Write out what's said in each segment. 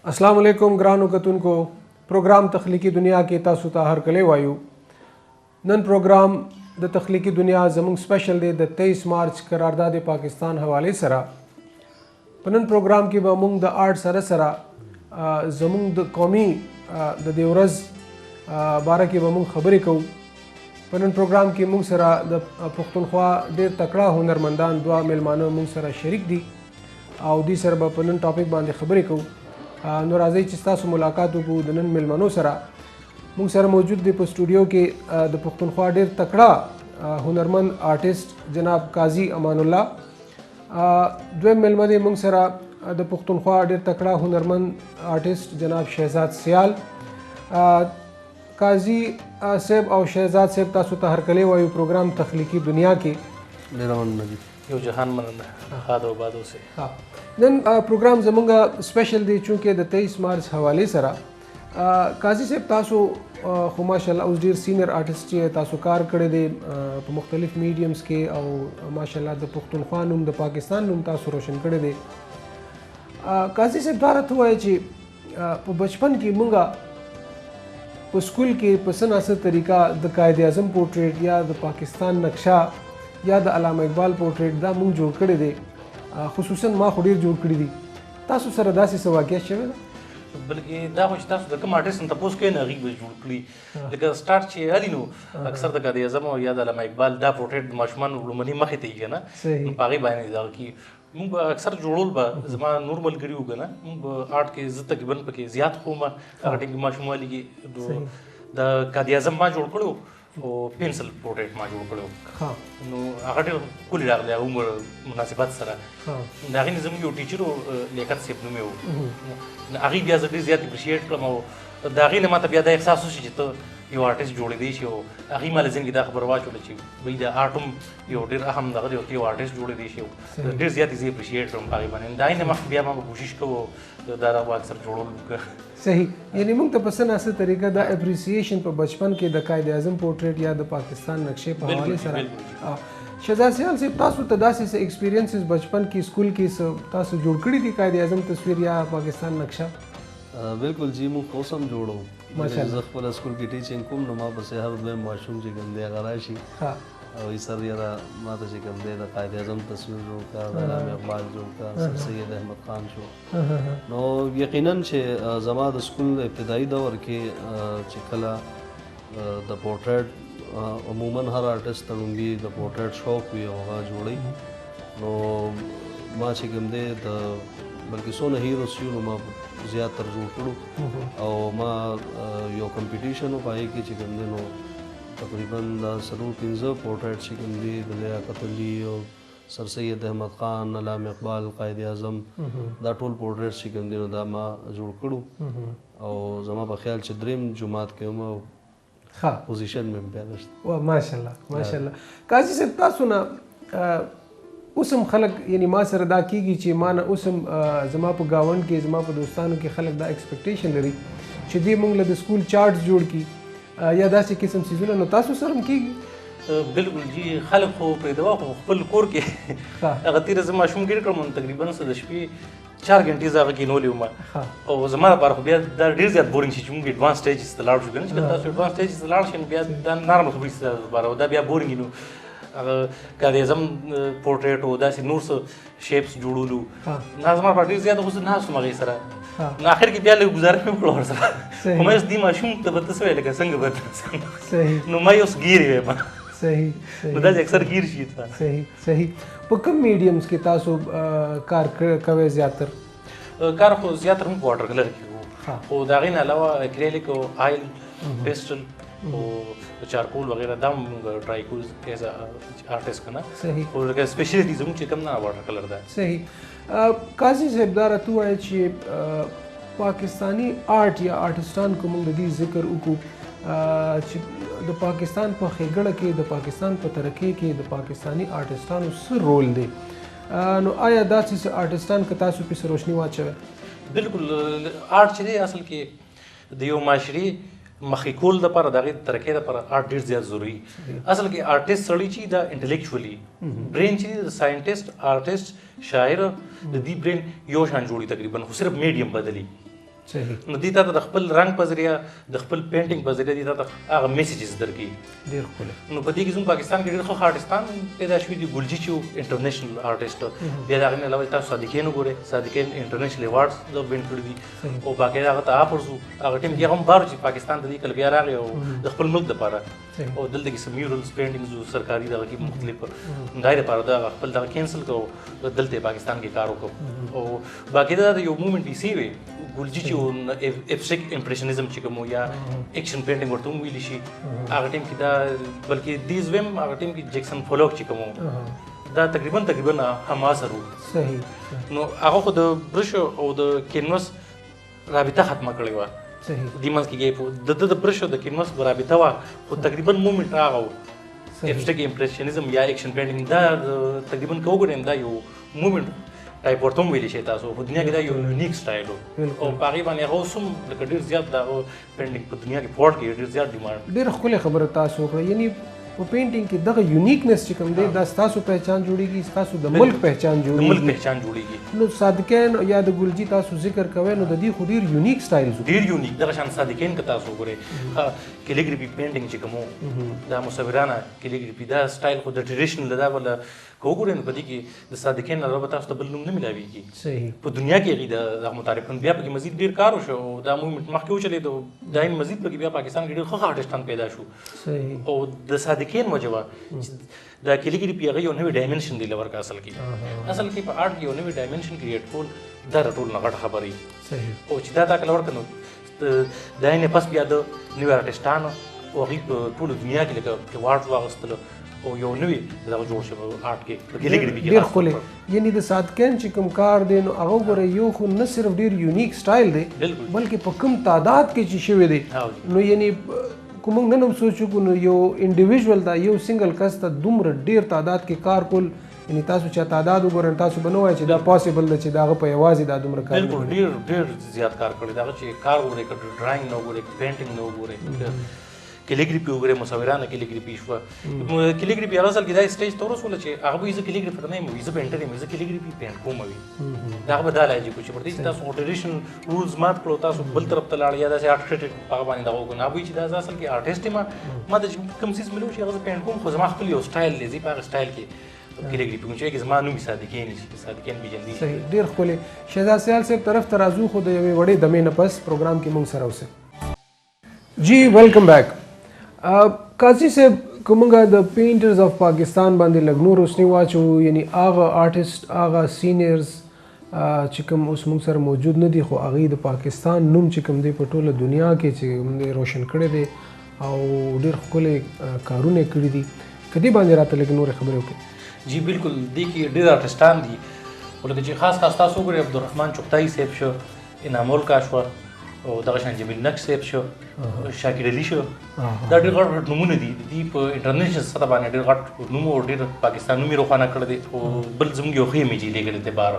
अस्सलाम वालेकुम ग्रानो कतुनको प्रोग्राम तख्लीकी दुनिया के तासु ता हर कले वायु नन प्रोग्राम द तख्लीकी दुनिया ज़मुंग स्पेशल दे द 23 मार्च करारदाद पाकिस्तान हवाले सरा पनन प्रोग्राम की बमुंग द आर्ट सरा सरा ज़मुंग द कौमी द देवरज बारह की बमुंग खबरें कहूँ पनन प्रोग्राम की मुंग सरा द पुख्तनख्वा देर तकड़ा हुनरमंदान दुआ मेलमानो मुंग सरा शरीक दी और दी सर ब पनन टॉपिक बांधे खबरें कहूँ नो राज़ी चिस्ता से मुलाकात को दनन मेलमानो सरा मुंग सर मौजूद दे स्टूडियो के द पुख्तनख्वा डेर तकड़ा हुनरमंद आर्टिस्ट जनाब काजी अमानुल्लाह द्वे मेलमदे मुंग सरा द पुख्तनख्वा डेर तकड़ा हुनरमंद आर्टिस्ट जनाब शहजाद सियाल काजी सेब और शहजाद सेब तासु हर कले वायु प्रोग्राम तख्लीकी दुनिया के यो जहान मनंदा हादो बादो से हाँ नन प्रोग्राम जमुंगा स्पेशल दी चूँकि द 23 मार्च हवाले सरा काजी सेब तासु माशाल्लाह उस डेर सीनियर आर्टिस्ट है तासु कार करे दे मुख्तलिफ मीडियम्स के और माशाल्लाह द पुख्तनख्वा नुम द पाकिस्तान नुम तासु रोशन करे दे काजी सेब दारत हुआ है बचपन की मुंगा स्कूल के पसंद आसा तरीका द कायद अज़म पोर्ट्रेट या द पाकिस्तान नक्शा या द अलामा इकबाल पोर्ट्रेट दा मुंग जोड़ करे दे खुसूसन माँ खुडीर जोड़ करी दी तासु सर दासी से वाक़या शवे बल्कि दा कुछ तासु द कम आर्टिस्ट न तपोस के नगी बज जोड़ करी लेकिन स्टार्ट छे हली नो अक्सर द कायद अज़म या द अलामा इकबाल दा पोर्ट्रेट माशमान लुमनी मखे ते गना पागी बायने दा की मुंग अक्सर जोड़ल बा जमा नूर मलगरी होगा ना मुंग आर्ट के इज्जत की बन पके ज़्यादा खोमा आर्टिंग की माशुमाली की दो द कायद अज़म मा जोड़ करो ओ पेंसिल पोर्ट्रेट मा जोड़ करो हाँ नो आगटे कुल डाल दिया उम्र मुनासिबत सरा हाँ नागिन निज़म यो टीचर हो लेकर सेब नुमे हो आगे भी ज़्यादा ज़्यादा अप्रिशिएट करो दागी ने माता ब्यादा एहसास हो चितो यो आर्टिस्ट जोड़े देश हो आगे माले जिनकी दा खबर वाच होले ची भाई दा आर्टम यो डेर अहम दा यो यो आर्टिस्ट जोड़े देश हो डेर ज़्यादा इसे अप्रिशिएट करो आगे बने दाई ने माफ ब्या मा कोशिश करो दादा वो अक्सर जोड़ो सही यानी मुंग तो पसंद आसा तरीका दा एप्रिसिएशन पर बचपन के द कायद अज़म पोर्ट्रेट या द पाकिस्तान नक्शे पर हवाले सरा शहजाद सियाल से तासु तदासी से एक्सपीरियंसेस बचपन की स्कूल की तासु जोड़ करी थी कायद अज़म तस्वीर या पाकिस्तान नक्शा बिल्कुल जी मुंग कोसम जोड़ो माशाल्लाह ज़ख्फल स्कूल की टीचिंग कुम नमा बस हर दे माशूम जी गंदे अगराशी हाँ और इस सर यारा माता जी गंदे द कायद अज़म तस्वीर जो का अलामा इकबाल जो का सर सैयद अहमद खान शो नो यकीनन छे जमा द स्कूल इब्तिदाई दौर के चिकला द पोर्ट्रेट अमूमन हर आर्टिस्ट तनुंगी द पोर्ट्रेट शौक भी होगा जोड़ी नो माँ चे गंदे द बल्कि सो नहीं रसियो मा ज़्यादातर जोड़ करूँ और माँ यो कंपटीशन हो पाए कि चिकन नो तकरीबन सरू 300 पोर्ट्रेट चिकन दी दलिया कतली और सर सैयद अहमद खान अलामा इकबाल कायद अज़म दा टोल पोर्ट्रेट चिकन दी दा माँ जोड़ करूँ और जमा बख्याल चिद्रीम जुमात के उमा हाँ पोजीशन में बैलेंस वाह माशाल्लाह काजी से तासुना उसम खलक यानी माँ सर दा की ची माना उसम जमा पर गावन के जमा पर दोस्तानों के खलक दा एक्सपेक्टेशन लरी शदी मंगल द स्कूल चार्ट्स जोड़ की या दासी किस्म सीजन नो तासु सरम की बिल्कुल जी खलक हो पैदा हो फुल कोर के अगर तीर जमा शुम गिर कर मन तकरीबन से दशपी 4 घंटे जागा की नो लियो मा और जमा पर हो बिया द डेर ज्यादा बोरिंग सी चुंगी advance stages the large gun chicken the advance stages the large बिया द नॉर्मल खबरी से बार द बिया बोरिंग नो कायद अज़म पोर्ट्रेट हो दा नूर से शेप्स जुड़ूलू नाजमा पार्टी ज्यादा हो ना सुमा गई सरा ना आखिर की प्याले गुजारे में पड़ो सरा हमें दी माशूम तबत से लेके संग बत सही नो मैं उस गिर है मा सही मुदा अक्सर गिर शी था सही पकम मीडियम्स के तासु कार कवे ज्यादातर कार को ज्यादातर हम वाटर कलर की हो दागिन अलावा एक्रेलिक ऑयल पेस्टल और चारकोल वगैरह दाम ट्राई को एज आर्टिस्ट का ना सही और स्पेशलिटी जो मुझे कम ना वाटर कलर दा सही काजी से दारा तू है ची पाकिस्तानी आर्ट या आर्टिस्टान को मंग दी जिक्र उकू द पाकिस्तान पर खेगड़ के द पाकिस्तान पर तरक्की के द पाकिस्तानी आर्टिस्टान उस रोल दे नो आया दासी से आर्टिस्टान का तासु पे रोशनी वाचवे बिल्कुल आर्ट चले असल के दियो माशरी मखिकुल द पर दागे तरक्की द पर आर्ट डिज ज्यादा जरूरी असल के आर्टिस्ट सड़ी ची द इंटेलेक्चुअली ब्रेन ची द साइंटिस्ट आर्टिस्ट शायर द दी ब्रेन यो शान जोड़ी तकरीबन सिर्फ मीडियम बदली صحیح نو دې ته د خپل رنګ په ذریعه د خپل پینټینګ په ذریعه دې ته هغه میسیجز درکړي. ډیر ښکلی. نو په دې کې زموږ پاکستان کې ډېر ښه آرټسټان پیدا شوي دي. ګلجي چې انټرنیشنل آرټسټ، بیا د هغې نه علاوه تاسو صادقین وګورئ، صادقین انټرنیشنل ایوارډز د وین کړي دي او باقاعده هغه ته آفرز وو. هغه ټیم کې هم بار چې پاکستان ته دې کله بیا راغی او د خپل ملک دپاره او دلته کې سم میورلز پینټینګز وو سرکاري دغه کې مختلف دای دپاره د خپل دغه کینسل کړو، دلته پاکستان کې کار وکړو او باقاعده د یو مومنټ ایسي وي ګلجي چې ابسټریکټ امپریشنزم چې کوم یا ایکشن پینټینګ ورته هم ویلی شي هغه ټیم کې دا، بلکې دیز ویم هغه ټیم کې جیکسن فولوک چې کوم دا تقریبا هماثر وو. صحیح. نو هغه خو د برش او د کینوس رابطه ختمه کړې وه. صحیح. دې منځ کې ګیپ د برش او د کینوس رابطه وه، خو تقریبا مومنټ هغه و ابسټریکټ امپریشنزم یا ایکشن پینټینګ دا تقریبا که وګورئ دا یو مومنټ ټایپ ورته هم ویلی شئ تاسو. په دنیا کې دا یو یونیک سټایل و او په هغې باندې هغه اوس هم لکه ډېر زیات د هغه پینټینګ په دنیا کې په ورلډ کې ډېر زیات ډیمانډ. ډېره ښکلې خبره تاسو وکړه. یعنی په پینټینګ کې دغه یونیکنس چې کوم دی دا ستاسو پہچان جوړیږي، ستاسو د ملک پہچان د ملک جوړیږي. پہچان جوړیږي. نو صادقین یا د ګلجي تاسو ذکر کوئ نو د دې خو ډېر یونیک سټایلز وو. ډېر یونیک دغه شان صادقین که تاسو وګورئ کلیګرافي پینټینګ چې کوم دا مصورانه کلیګرافي دا سټایل خو د ټریډیشنل دا ولا که وګورئ نو په دې کې د صادقین علاوه به تاسو ته بل نوم نه میلاویږي. صحیح. په دنیا کې هغې دغه متعارفون بیا پکې مزید ډېر کار وشو او دا مومنټ مخکې وچلېدو دا مزید پکې بیا پاکستان کې ډېر ښه آرټسټان پیدا شو. صحیح. او د صادقین موجبه دا کلیګرافي هغه یو نوی ډایمنشن دی لورکه اصل کې په آرټ کې یو نوی ډایمنشن کریټ کول دا د ټولو نه غټه خبره وي. صحیح. او چې دا تا کله ورکړه نو د هغې نه پس بیا د نوي آرټسټانو او هغوی په ټوله دنیا کې لکه ایوارډز واخیستلو او یو نوی دغه جوړ شو آرټ کې په کلیګرافي کې ډېر ښکلی. یعنی د صادقین چې کوم کار دی نو هغه وګورئ یو خو نه صرف ډېر یونیک سټایل دی بلکې په کوم تعداد کې چې شوی دی نو یعنی که موږ نن هم سوچ وکړو نو یو انډیویژول ته یو سنګل کس ته دومره ډېر تعداد کې کار کول، یعنی تاسو چې تعداد وګورئ تاسو به نه وایئ چې دا پاسبل ده چې د هغه په یوازې دا دومره کار بالکل ډېر زیات کار کړی. دغه چې کار وګورئ که ډرایینګ نه وګورئ که پینټینګ نه وګورئ کلیګرافي وګورئ مصورانه کلیګرافي شوه. کلیګرافي هغه اصل کې دا سټیج ته ورسوله چې هغه وایي زه کلیګرافر نه یم، وایي زه پینټر یم، زه کلیګرافي پینټ کوم وي. د هغه به دا لایجیک و چې پر دې چې تاسو ټریډیشنل رولز مات کړو تاسو بل طرف ته لاړ یا داسې آرټ کریټیک هغه باندې دغه وکړو. هغه وایي چې دا زه اصل کې آرټسټ یم، ما ته کوم څیز ملو شي هغه زه پینټ کوم، خو زما خپل یو سټایل دی، زه په هغه سټایل کې کلیګرافي کوم چې زما نوم صادقین شي، صادقین پیژندي. صحیح. ډېر ښکلی. شهزاد سیال صاحب طرف ته راځو خو د یوې وړې دمې نه پس پروګرام کې موږ سره اوسئ. جی ویلکم بیک. قاضي صاحب که موږ د پینټرز اف پاکستان باندې لږ نور روشني واچو، یعنی هغه آرټسټ هغه سینیرز چې کوم اوس موږ سره موجود نه دي خو هغوی د پاکستان نوم چې کوم دی په ټوله دنیا کې چې کوم دی روشن کړی دی او ډېر ښکلي کارونه یې کړي دي، که دې باندې راته لږ نورې خبرې وکړي. جی بالکل دې کې ډېر آرټسټان دي خو لکه چې خاص تاسو وګورئ عبدالرحمن چغتایي صاحب شو، انعام الکا شوه او دغه شان جمیل نقش صاحب شو، شاکر علي شو. دا ډېر غټ نومونه دي. دوی په انټرنیشنل سطح باندې ډېر غټ نوم او ډېر پاکستان نوم یې روښانه کړی دی او بل زموږ یو ښه امیج یې لېږلی دی بهر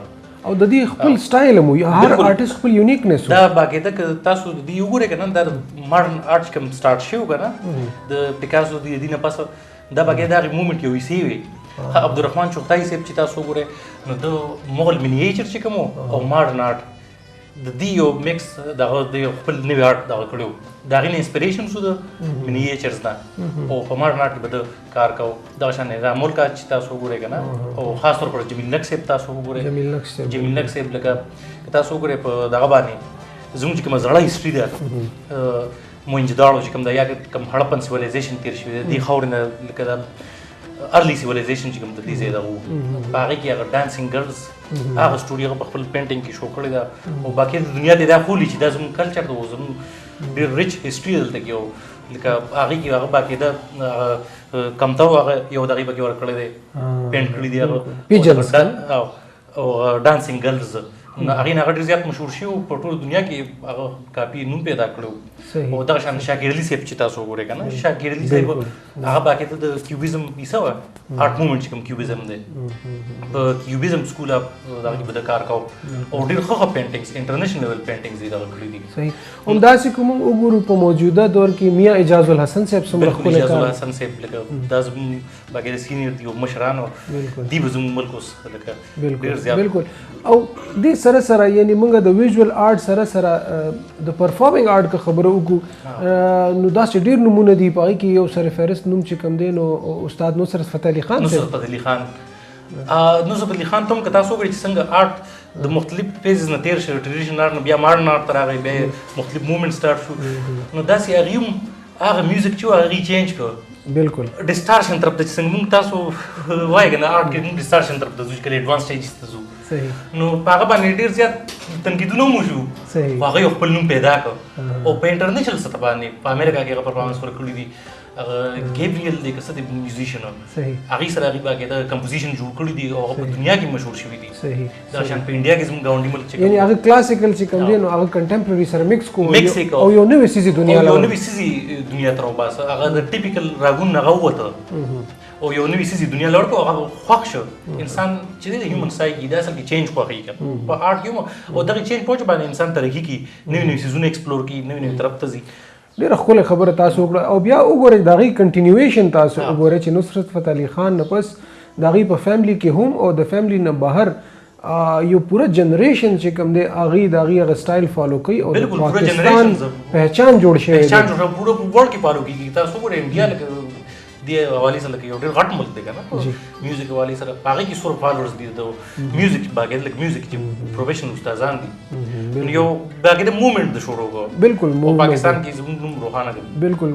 او د دې خپل سټایل هم وي، هر آرټسټ خپل یونیکنس دا باقاعده که تاسو د دې وګورئ که نه دا ماډرن آرټ چې کوم سټارټ شوی که نه د پیکاسو د دې نه پس دا باقاعده هغې مومنټ یو حصې وي. عبدالرحمن چغتایي صاحب چې تاسو وګورئ نو د مغل منیچر چې کوم او ماډرن آرټ د دې یو میکس دغه د خپل نوي آرټ دغه کړی و، د هغې نه انسپریشن شو د منیچرز نه او په ماډرن آرټ کې به د کار کوو. دغه شان انعام الکا چې تاسو وګورئ که نه او خاص طور پر جمیل نقش صاحب تاسو وګورئ. جمیل نقش صاحب لکه که تاسو وګورئ په دغه باندې زموږ چې کومه زړه هسټري ده موهنجوداړو چې کوم ده یا کوم هړپن سیویلایزیشن تېر شوی دی دې خاورې نه لکه دا ارلی سیویلایزیشن چې کوم د دې ځای دغه و په هغې کې هغه ډانسینګ ګرلز هغه سټوري هغه په خپل پینټینګ کې شو کړې ده او باقي د دنیا ته دا ښولي چې دا زموږ کلچر ده او زموږ ډېر ریچ هسټري دلته کې او لکه هغې کې هغه باقاعده کمتر هغه یو دغې پکې ورکړی دی پینټ کړي دي هغه او ډانسینګ ګرلز هغې نه هغه ډېر زیات مشهور شي او په ټوله دنیا کې هغه کافي نوم پیدا کړی او دغه شان شاکر علي صاحب چې تاسو وګورئ که نه شاکر علي صاحب هغه باقاعده د کیوبیزم حصه وه آرټ مومنټ چې کوم کیوبیزم دی په کیوبیزم سکول دغه کې به د کار کوو او ډېر ښه پینټینګز انټرنیشنل لیول پینټینګز یې دغه کړي دي. صحیح. همداسې که موږ وګورو په موجوده دور کې میاں اعجاز الحسن صاحب څومره ښکلی اعجاز الحسن صاحب لکه دا زموږ باقاعده سینیر دي او مشران او دي به زموږ ملک اوس لکه ډېر زیات بالکل. او دې سره سره یعنی موږ د ویژوال آرټ سره سره د پرفارمینګ آرټ که خبره وکړو نو داسې ډېر نومونه دي په هغې کې یو سرفهرست نوم چې کوم دی نو استاد نصرت فتح علي خان نصرت فتح علي خان نصرت علي خان ته هم که تاسو وګورئ چې څنګه آرټ د مختلف فیزز نه تېر شوی ټریډیشنل آرټ نه بیا ماډرن آرټ ته راغی بیا مختلف موومنټ سټارټ شو نو داسې هغې هم هغه میوزیک چې و هغه یې چینج کړ بالکل ډسټارشن طرف ته چې څنګه موږ تاسو وایي که نه آرټ کې موږ ډسټارشن طرف ته ځو چې کله ایډوانس سټیجز ته ځو نو په هغه باندې ډېر زیات تنقیدونه هم وشو خو هغه یو خپل نوم پیدا کړ او په انټرنیشنل سطح باندې په امریکا کې هغه پرفارمنس ورکړي دي ګیبریل دی که څه دی میوزیشن هغې سره هغې باقاعده کمپوزیشن جوړ کړي دي او هغه په دنیا کې مشهور شوي دي دا شان په انډیا کې زموږ ګاونډي ملک چې یعنی هغه کلاسیکل چې کوم دی نو هغه کنټمپرري سره مکس کو او یو نوې سیزي دنیا یو نوې سیزي دنیا ته راوباسه هغه د ټیپیکل راګون نه راووته او یو نوې سیزي دنیا لور کو هغه خوښ شو انسان چې د هیومن سایکی دا اصل کې چینج خوښي کوي په آرټ کې او دغه چینج پوهه باندې انسان ترقی کوي نوې سیزونه ایکسپلور کوي نوې طرف ته ځي ډېره ښکلې خبره تاسو وکړه او بیا وګورئ د هغې کنټینیویشن تاسو وګورئ چې نصرت فتح علي خان نه پس د هغې په فیملی کې هم او د فیملی نه بهر یو پوره جنریشن چې کوم دی هغې د هغې هغه سټایل فالو کوي او د پاکستان پهچان جوړ شوی دی پوره ورلډ کې فالو کېږي تاسو وګورئ انډیا لکه دې حوالې سره لکه یو ډېر غټ ملک دی که نه میوزیک حوالې سره په هغې کې څومره فالوورز دي د میوزیک باقاعده لکه میوزیک چې پروفیشنل استادان دي یو باقاعده موومنټ د شروع کړو بالکل پاکستان کې زموږ نوم روښانه کړ بالکل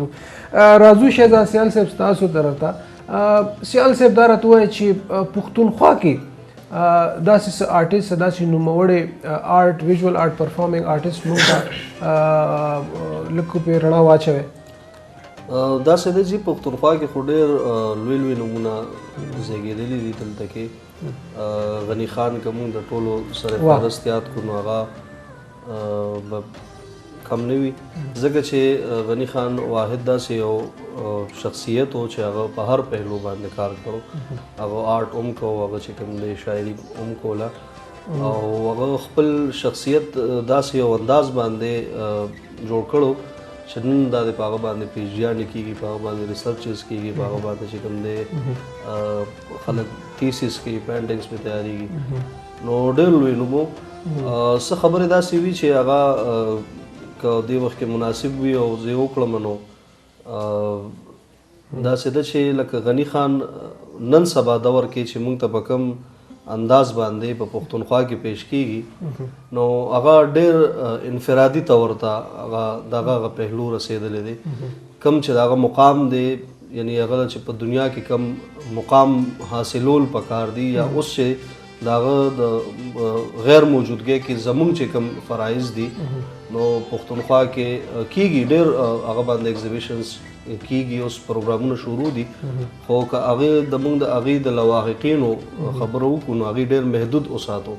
راځو شهزاد سیال صاحب ستاسو طرف ته سیال صاحب دا راته ووایه چې پښتونخوا کې داسې څه آرټسټ داسې نوموړی آرټ ویژوال آرټ پرفارمینګ آرټسټ موږ ته لږ پې رڼا واچوئ داسې دی چې پښتونخوا کې خو ډېر لوی لوی نومونه زیږېدلي دي دلته کې غني خان که مونږ د ټولو سرفهرست یاد کړو نو هغه به کم نه وي ځکه چې غني خان واحد داسې یو شخصیت و چې هغه په هر پهلو باندې کار کړو هغه آرټ هم کو هغه چې کوم دی شاعري هم کوله او هغه خپل شخصیت داسې یو انداز باندې جوړ کړو چې نن دا د په هغه باندې پیجیانې کېږي په هغه باندې ریسرچز کېږي په هغه باندې چې کوم دی خلک تھیسس کوي پینټنګس پې تیارېږي نو ډېر لوی نوم و څه خبرې داسې وي چې هغه که دې وخت کې مناسب وي او زه یې وکړم نو داسې ده چې لکه غني خان نن سبا دور کې چې موږ ته په کوم انداز باندې په پښتونخوا کې پیش کېږي نو هغه ډېر انفرادي طور ته هغه دغه پهلو رسېدلی دی کم چې د هغه مقام دی یعنی هغه چې په دنیا کې کم مقام حاصلول پکار دي یا اوس چې د هغه د غیر موجودګۍ کې زموږ چې کم فرایض دي نو پښتونخوا کې کېږي ډېر هغه باندې ایگزیبیشنز کېږي اوس پروګرامونه شروع دي خو که هغې د موږ د هغې د لواحقینو خبره وکړو نو هغې ډېر محدود وساتو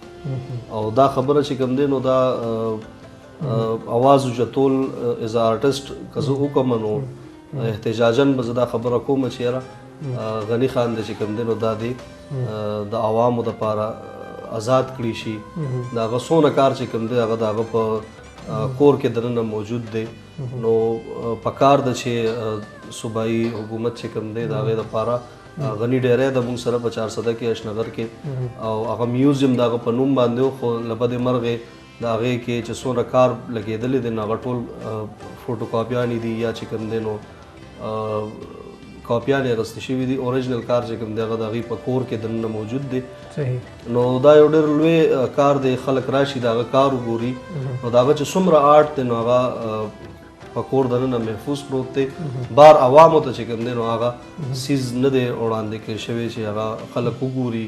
او دا خبره چې کوم دی نو دا اواز اوچتول از آرټسټ که زه وکړم نو احتجاجاً به زه دا خبره کوم چې یاره غني خان دی چې کوم دی نو دا دی د عوامو دپاره آزاد کړي شي د هغه څونه کار چې کوم دی هغه د هغه په کور کې دننه موجود دی نو پکار د چې صوبایي حکومت چې کوم دی د هغې دپاره غني ډیری د موږ سره په 400 کې اشنغر کې او هغه میوزیم د هغه په نوم باندې خو له بدې مرغې د هغې کې چې څومره کار لګېدلی دی نو هغه ټول فوټو کاپیانې دي یا چې کوم دی نو کاپیانې اخیستې شوي دي اوریجنل کار چې کوم دی هغه د هغې په کور کې دننه موجود دی نو دا یو ډېر لوی کار دی خلک راشي د هغه کار وګوري نو د هغه چې څومره آرټ دی نو هغه په کور دننه محفوظ پروت دی بار عوامو ته چې کوم دی نو هغه سیز نه دی وړاندې کړی شوی چې هغه خلک وګوري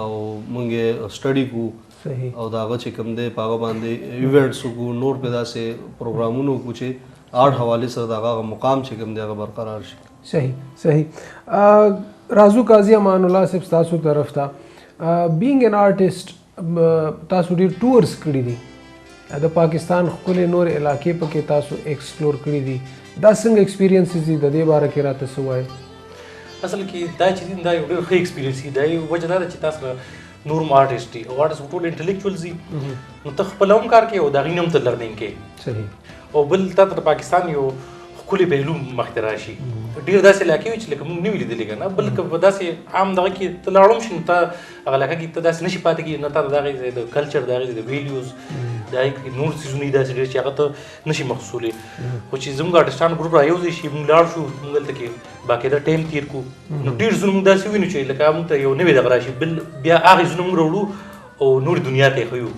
او موږ یې سټډي کوو او د هغه چې کوم دی په هغه باندې ایونټس وکړو نور پې داسې پروګرامونه وکړو چې آرټ حوالې سره د هغه مقام چې کوم دی هغه برقرار شي صحیح راځو قاضي امان الله صاحب ستاسو طرف ته بینګ ان آرټسټ تاسو ډېر ټورز کړي دي د پاکستان ښکلې نور علاقې پکې تاسو ایکسپلور کړي دي دا څنګه ایکسپیرینسز دي د دې باره کې راته څه وایي اصل کې دا چې دا یو ډېر ښه ایکسپیرینس دی دا یو وجه دا ده چې تاسو نور آرټسټ دي او آرټسټ ټول انټلیکچوالز دي نو ته خپل هم کار کوې او د هغې نه هم ته لرنینګ کوې صحیح او بل تا ته د پاکستان یو ښکلې پهلو مخې ته راشي ډیر داسې علاقې وي چې لکه موږ نه وي لیدلې که نه بلکې په داسې عام دغه کې ته لاړ هم شي نو ته هغه علاقه کې ته داسې نشي پاتې کېږي نه تا د هغې ځای د کلچر د هغې ځای د ویلیوز د هغې کې نور څیزونه دي داسې ډېر چې هغه ته نشي محصولې خو چې زموږ آرټسټان ګروپ رایوځای شي موږ لاړ شو موږ هلته کې باقاعده ټایم تېر کړو نو ډېر څیزونه موږ داسې وینو چې لکه موږ ته یو نوی دغه راشي بل بیا هغې څیزونه موږ راوړو او نورې دنیا ته یې ښیو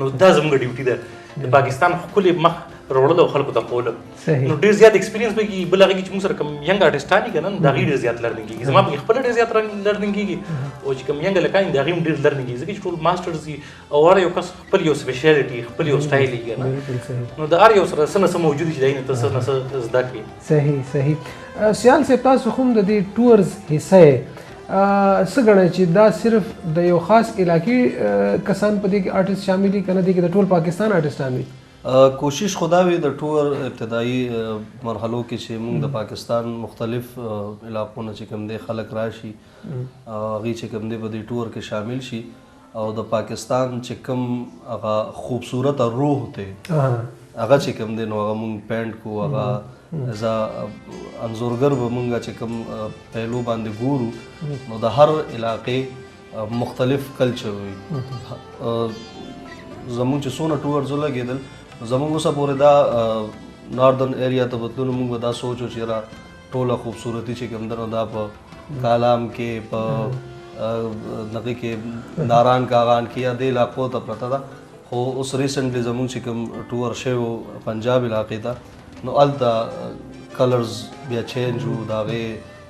نو دا زموږ ډیوټي ده د پاکستان ښکلې مخ راوړل او خلکو ته ښوول نو ډېر زیات ایکسپیرینس به کېږي بل هغې کې چې موږ سره کوم ینګ آرټسټان دي که نه نو د هغې ډېر زیات لرنینګ کېږي زما پکې خپله ډېر زیات لرنینګ کېږي او چې کوم ینګ هلکان دي د هغې هم ډېر لرنینګ کېږي ځکه چې ټول ماسټرز دي او هر یو کس خپل یو سپیشیالټي خپل یو سټایل وي که نه نو د هر یو سره څه نه څه موجود وي چې د هغې نه ته څه نه څه زده کړې صحیح سیال صاحب تاسو هم د دې ټورز حصه یې څه ګڼئ چې دا صرف د یو خاص علاقې کسان په دې کې آرټسټ شامل دي که نه دې کې د ټول پاکستان آرټسټان وي کوشش خدا وي د ټور ابتدایي مرحلو کې چې موږ د پاکستان مختلف علاقو نه چې کوم دی خلک راشي هغوی چې کوم دی په دې ټور کې شامل شي او د پاکستان چې کوم هغه خوبصورت روح دی هغه چې کوم دی نو هغه موږ پینټ کو هغه ایز انځورګر به موږ چې کوم پهلو باندې ګورو نو د هر علاقې مختلف کلچر وي زموږ چې څونه ټورز ولګېدل زموږ اوسه پورې دا ناردن ایریا ته بتلو نو موږ به دا سوچو چې را ټوله خوبصورتي چې کوم ده نو دا په کالام کې په دغې کې ناران کاغان کې یا دې علاقو ته پرته ده خو اوس ریسنټلی زموږ چې کوم ټور شوی و پنجاب علاقې ته نو هلته کلرز بیا چینج وو د هغې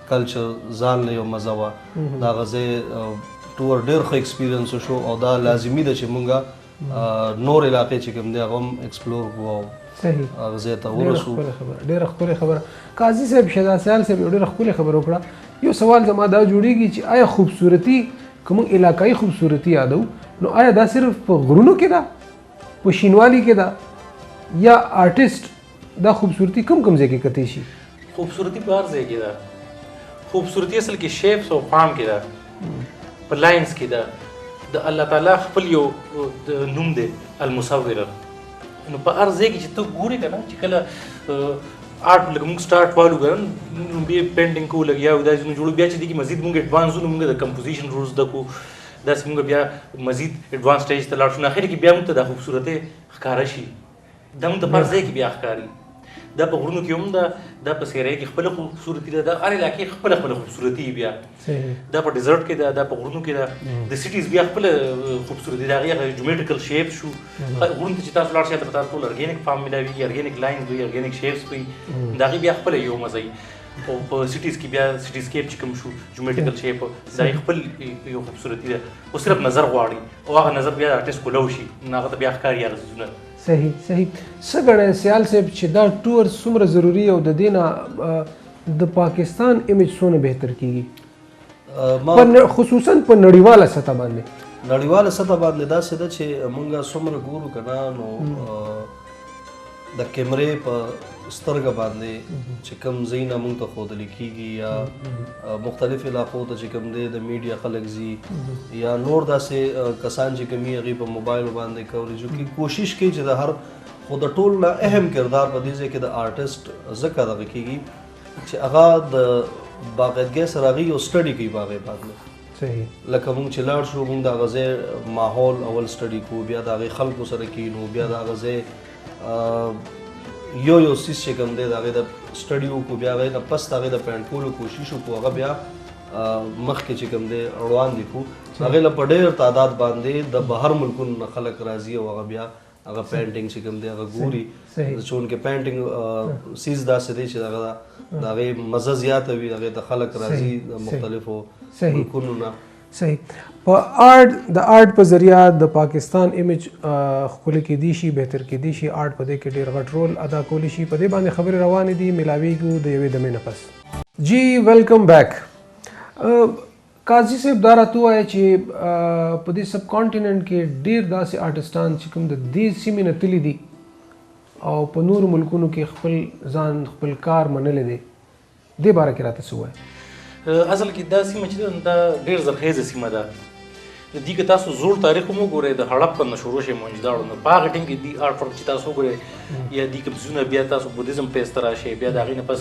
کلچر ځان له یو مزه وه د هغه ځای ټور ډېر ښه ایکسپیرینس وشو او دا لازمي ده چې مونږ نور علاقې چې کوم دی هغه هم ایکسپلور کړو او هغه ځای ته ورسو ډېره ښکلې خبره قاضي صاحب شهزاد سیال صاحب یو ډېره ښکلې خبره وکړه یو سوال زما دا جوړېږي چې آیا خوبصورتي که موږ علاقایي خوبصورتي یادو نو آیا دا صرف په غرونو کې ده په شینوالي کې ده یا آرټسټ دا خوبصورتي کوم ځای کې کتی شي خوبصورتي په هر ځای کې ده خوبصورتي اصل کې شیپس او فارم کې ده په لاینز کې ده د الله تعالی خپل یو نوم دی المصور نو په هر ځای کې چې ته ګورې که نه چې کله آرټ لکه موږ سټارټ والو که نو بیا پینټینګ کوو لګیا یو دا څیزونه جوړو بیا چې دې کې مزید موږ ایډوانسونه موږ د کمپوزیشن رولز زده کړو داسې موږ بیا مزید ایډوانس سټیج ته لاړ شو نو اخر کې بیا موږ ته دا خوبصورتي ښکاره شي دا موږ ته په هر ځای کې بیا ښکاري دا په غرونو کې هم ده دا په سیرای کې خپله خوبصورتي ده دا هر علاقې خپله خوبصورتي بیا دا په ډیزرټ کې ده دا په غرونو کې ده د سیټیز بیا خپله خوبصورتي د هغې جیومیټریکل شیپ شو غرونو ته چې تاسو لاړ شئ هلته به تاسو ټول ارګینک فارم ملاوي ارګینک لاینز وي ارګینک شیپس وي د هغې بیا خپله یو مزه وي او په سیټیز کې بیا سیټیسکیپ چې کوم شو جیومیټریکل شیپ د هغې خپل یو خوبصورتي ده او صرف نظر غواړي او هغه نظر بیا د آرټسټ کولو شي نو هغه ته بیا ښکاري هغه څیزونه صحیح څه ګڼئ سیال صاحب چې دا ټور څومره ضروري او د دې نه د پاکستان امیج څونه بهتر کیږي خصوصا په نړیواله سطح باندې داسې ده چې مونږ څومره ګورو که نه نو د کیمرې په سترګه باندې چې کوم ځای نه مونږ ته ښودلی کېږي یا مختلف علاقو ته چې کوم دی د میډیا خلک ځي یا نور داسې کسان چې کوم وي هغې په موبایل باندې کوریجو کې کوشش کوي چې د هر خو د ټول نه اهم کردار په دې ځای کې د آرټسټ ځکه دغه کېږي چې هغه د باقاعدګۍ سره هغې یو سټډي کوي په هغې باندې صحیح لکه مونږ چې لاړ شو مونږ د هغه ځای ماحول اول سټډي کوو بیا د هغې خلکو سره کینو بیا د هغه ځای یو سیز چې کوم دی د هغې د سټډي وکړو بیا هغې نه پس د هغې د پینټ کولو کوشش وکړو هغه بیا مخکې چې کوم دی وړاندې کړو هغې له په ډېر تعداد باندې د بهر ملکونو نه خلک راځي او هغه بیا هغه پینټینګ چې کوم دی هغه ګوري چونکې پینټینګ سیز داسې دی چې هغه د هغې مزه زیاته وي هغې ته خلک راځي د مختلفو ملکونو نه صحیح په د آرټ په ذریعہ د پاکستان امیج ښکلی کېدی شي بهتر کېدی شي آرټ په دې کې ډېر غټ رول ادا کولی شي په دې باندې خبرې روانې دي ملاویږو د یوې دمې نه پس جی ویلکم بیک قاضي صاحب دا راته ووایه چې په دې سب کانټیننټ کې ډېر داسې آرټسټان چې کوم د دې سیمې نه تللي دي او په نورو ملکونو کې خپل ځان خپل کار منلی دی دې باره کې راته څه ووایه اصل کې دا سیمه چې ده دا ډېر زرخیزه سیمه ده د دې کې تاسو زوړ تاریخ هم وګورئ د هړپا نه شروع شي موهنجداړو نه په هغه ټیم کې دي آرټ ورک چې تاسو وګورئ یا دې کوم څیزونه بیا تاسو بودیزم په ته راشئ بیا د هغې نه پس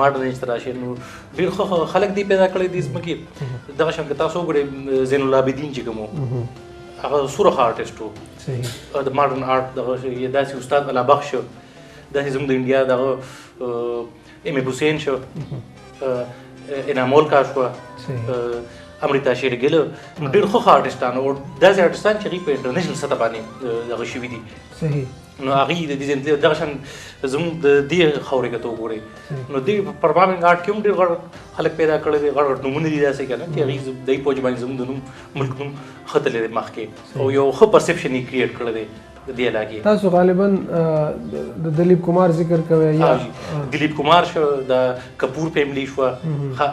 ماډرن ایج ته راشئ نو ډېر ښه خلک دي پیدا کړی دي ځمکې دغه شان که تاسو وګورئ زین العابدین چې کوم و هغه سورخ آرټسټ و د ماډرن آرټ دغه یا داسې استاد الله بخش داسې زموږ د انډیا دغه ام حسین شو انامول کا شوه امریتا شیرګل ډېر ښه آرټسټان او داسې آرټسټان چې هغوی په انټرنیشنل سطح باندې دغه شوي دي نو هغوی د دې دغه شان زموږ د دې خاورې که ته وګورئ نو دوی پرفارمنګ آرټ کې هم ډېر غټ خلک پیدا کړي دي غټ غټ نومونه دي داسې که نه چې هغوی د دې په وجه باندې زموږ د نوم ملک نوم ښه تللی دی مخکې او یو ښه پرسپشن یې کریټ کړی دی د دې علاقې تاسو غالبا د دلیپ کمار ذکر کوئ یا دلیپ کمار شو د کپور فیملی شوه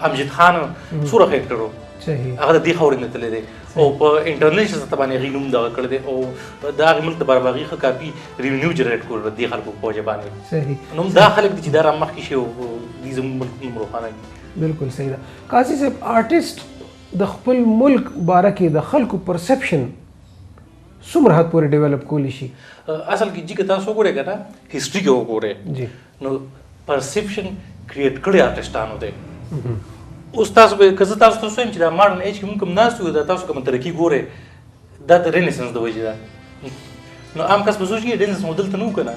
امجد خان سورخ ایکټر و هغه د دې خاورې نه تللی دی او په انټرنیشنل سطح باندې هغوی نوم دغه کړی دی او د هغې ملک دپاره به هغوی ښه کافي ریونیو جنریټ کړو د دې خلکو په وجه باندې نو دا خلک دي چې دا را مخکې شي او دوی زموږ ملک نوم روښانه وي بالکل صحیح ده قاضي صاحب آرټسټ د خپل ملک باره کې د خلکو پرسپشن څومره حد پورې ډیولپ کولی شي اصل کې چې که تاسو وګورئ که نه هسټري کې وګورئ نو پرسپشن کریټ کړی آرټسټانو دی اوس تاسو به که زه تاسو ته ووایم چې دا ماډرن ایج کې مونږ کوم ناست یو دا تاسو کومه ترقي ګورئ دا د رینیسنس د وجې ده نو عام کس به سوچي رینیسنس مو دلته نه و که نه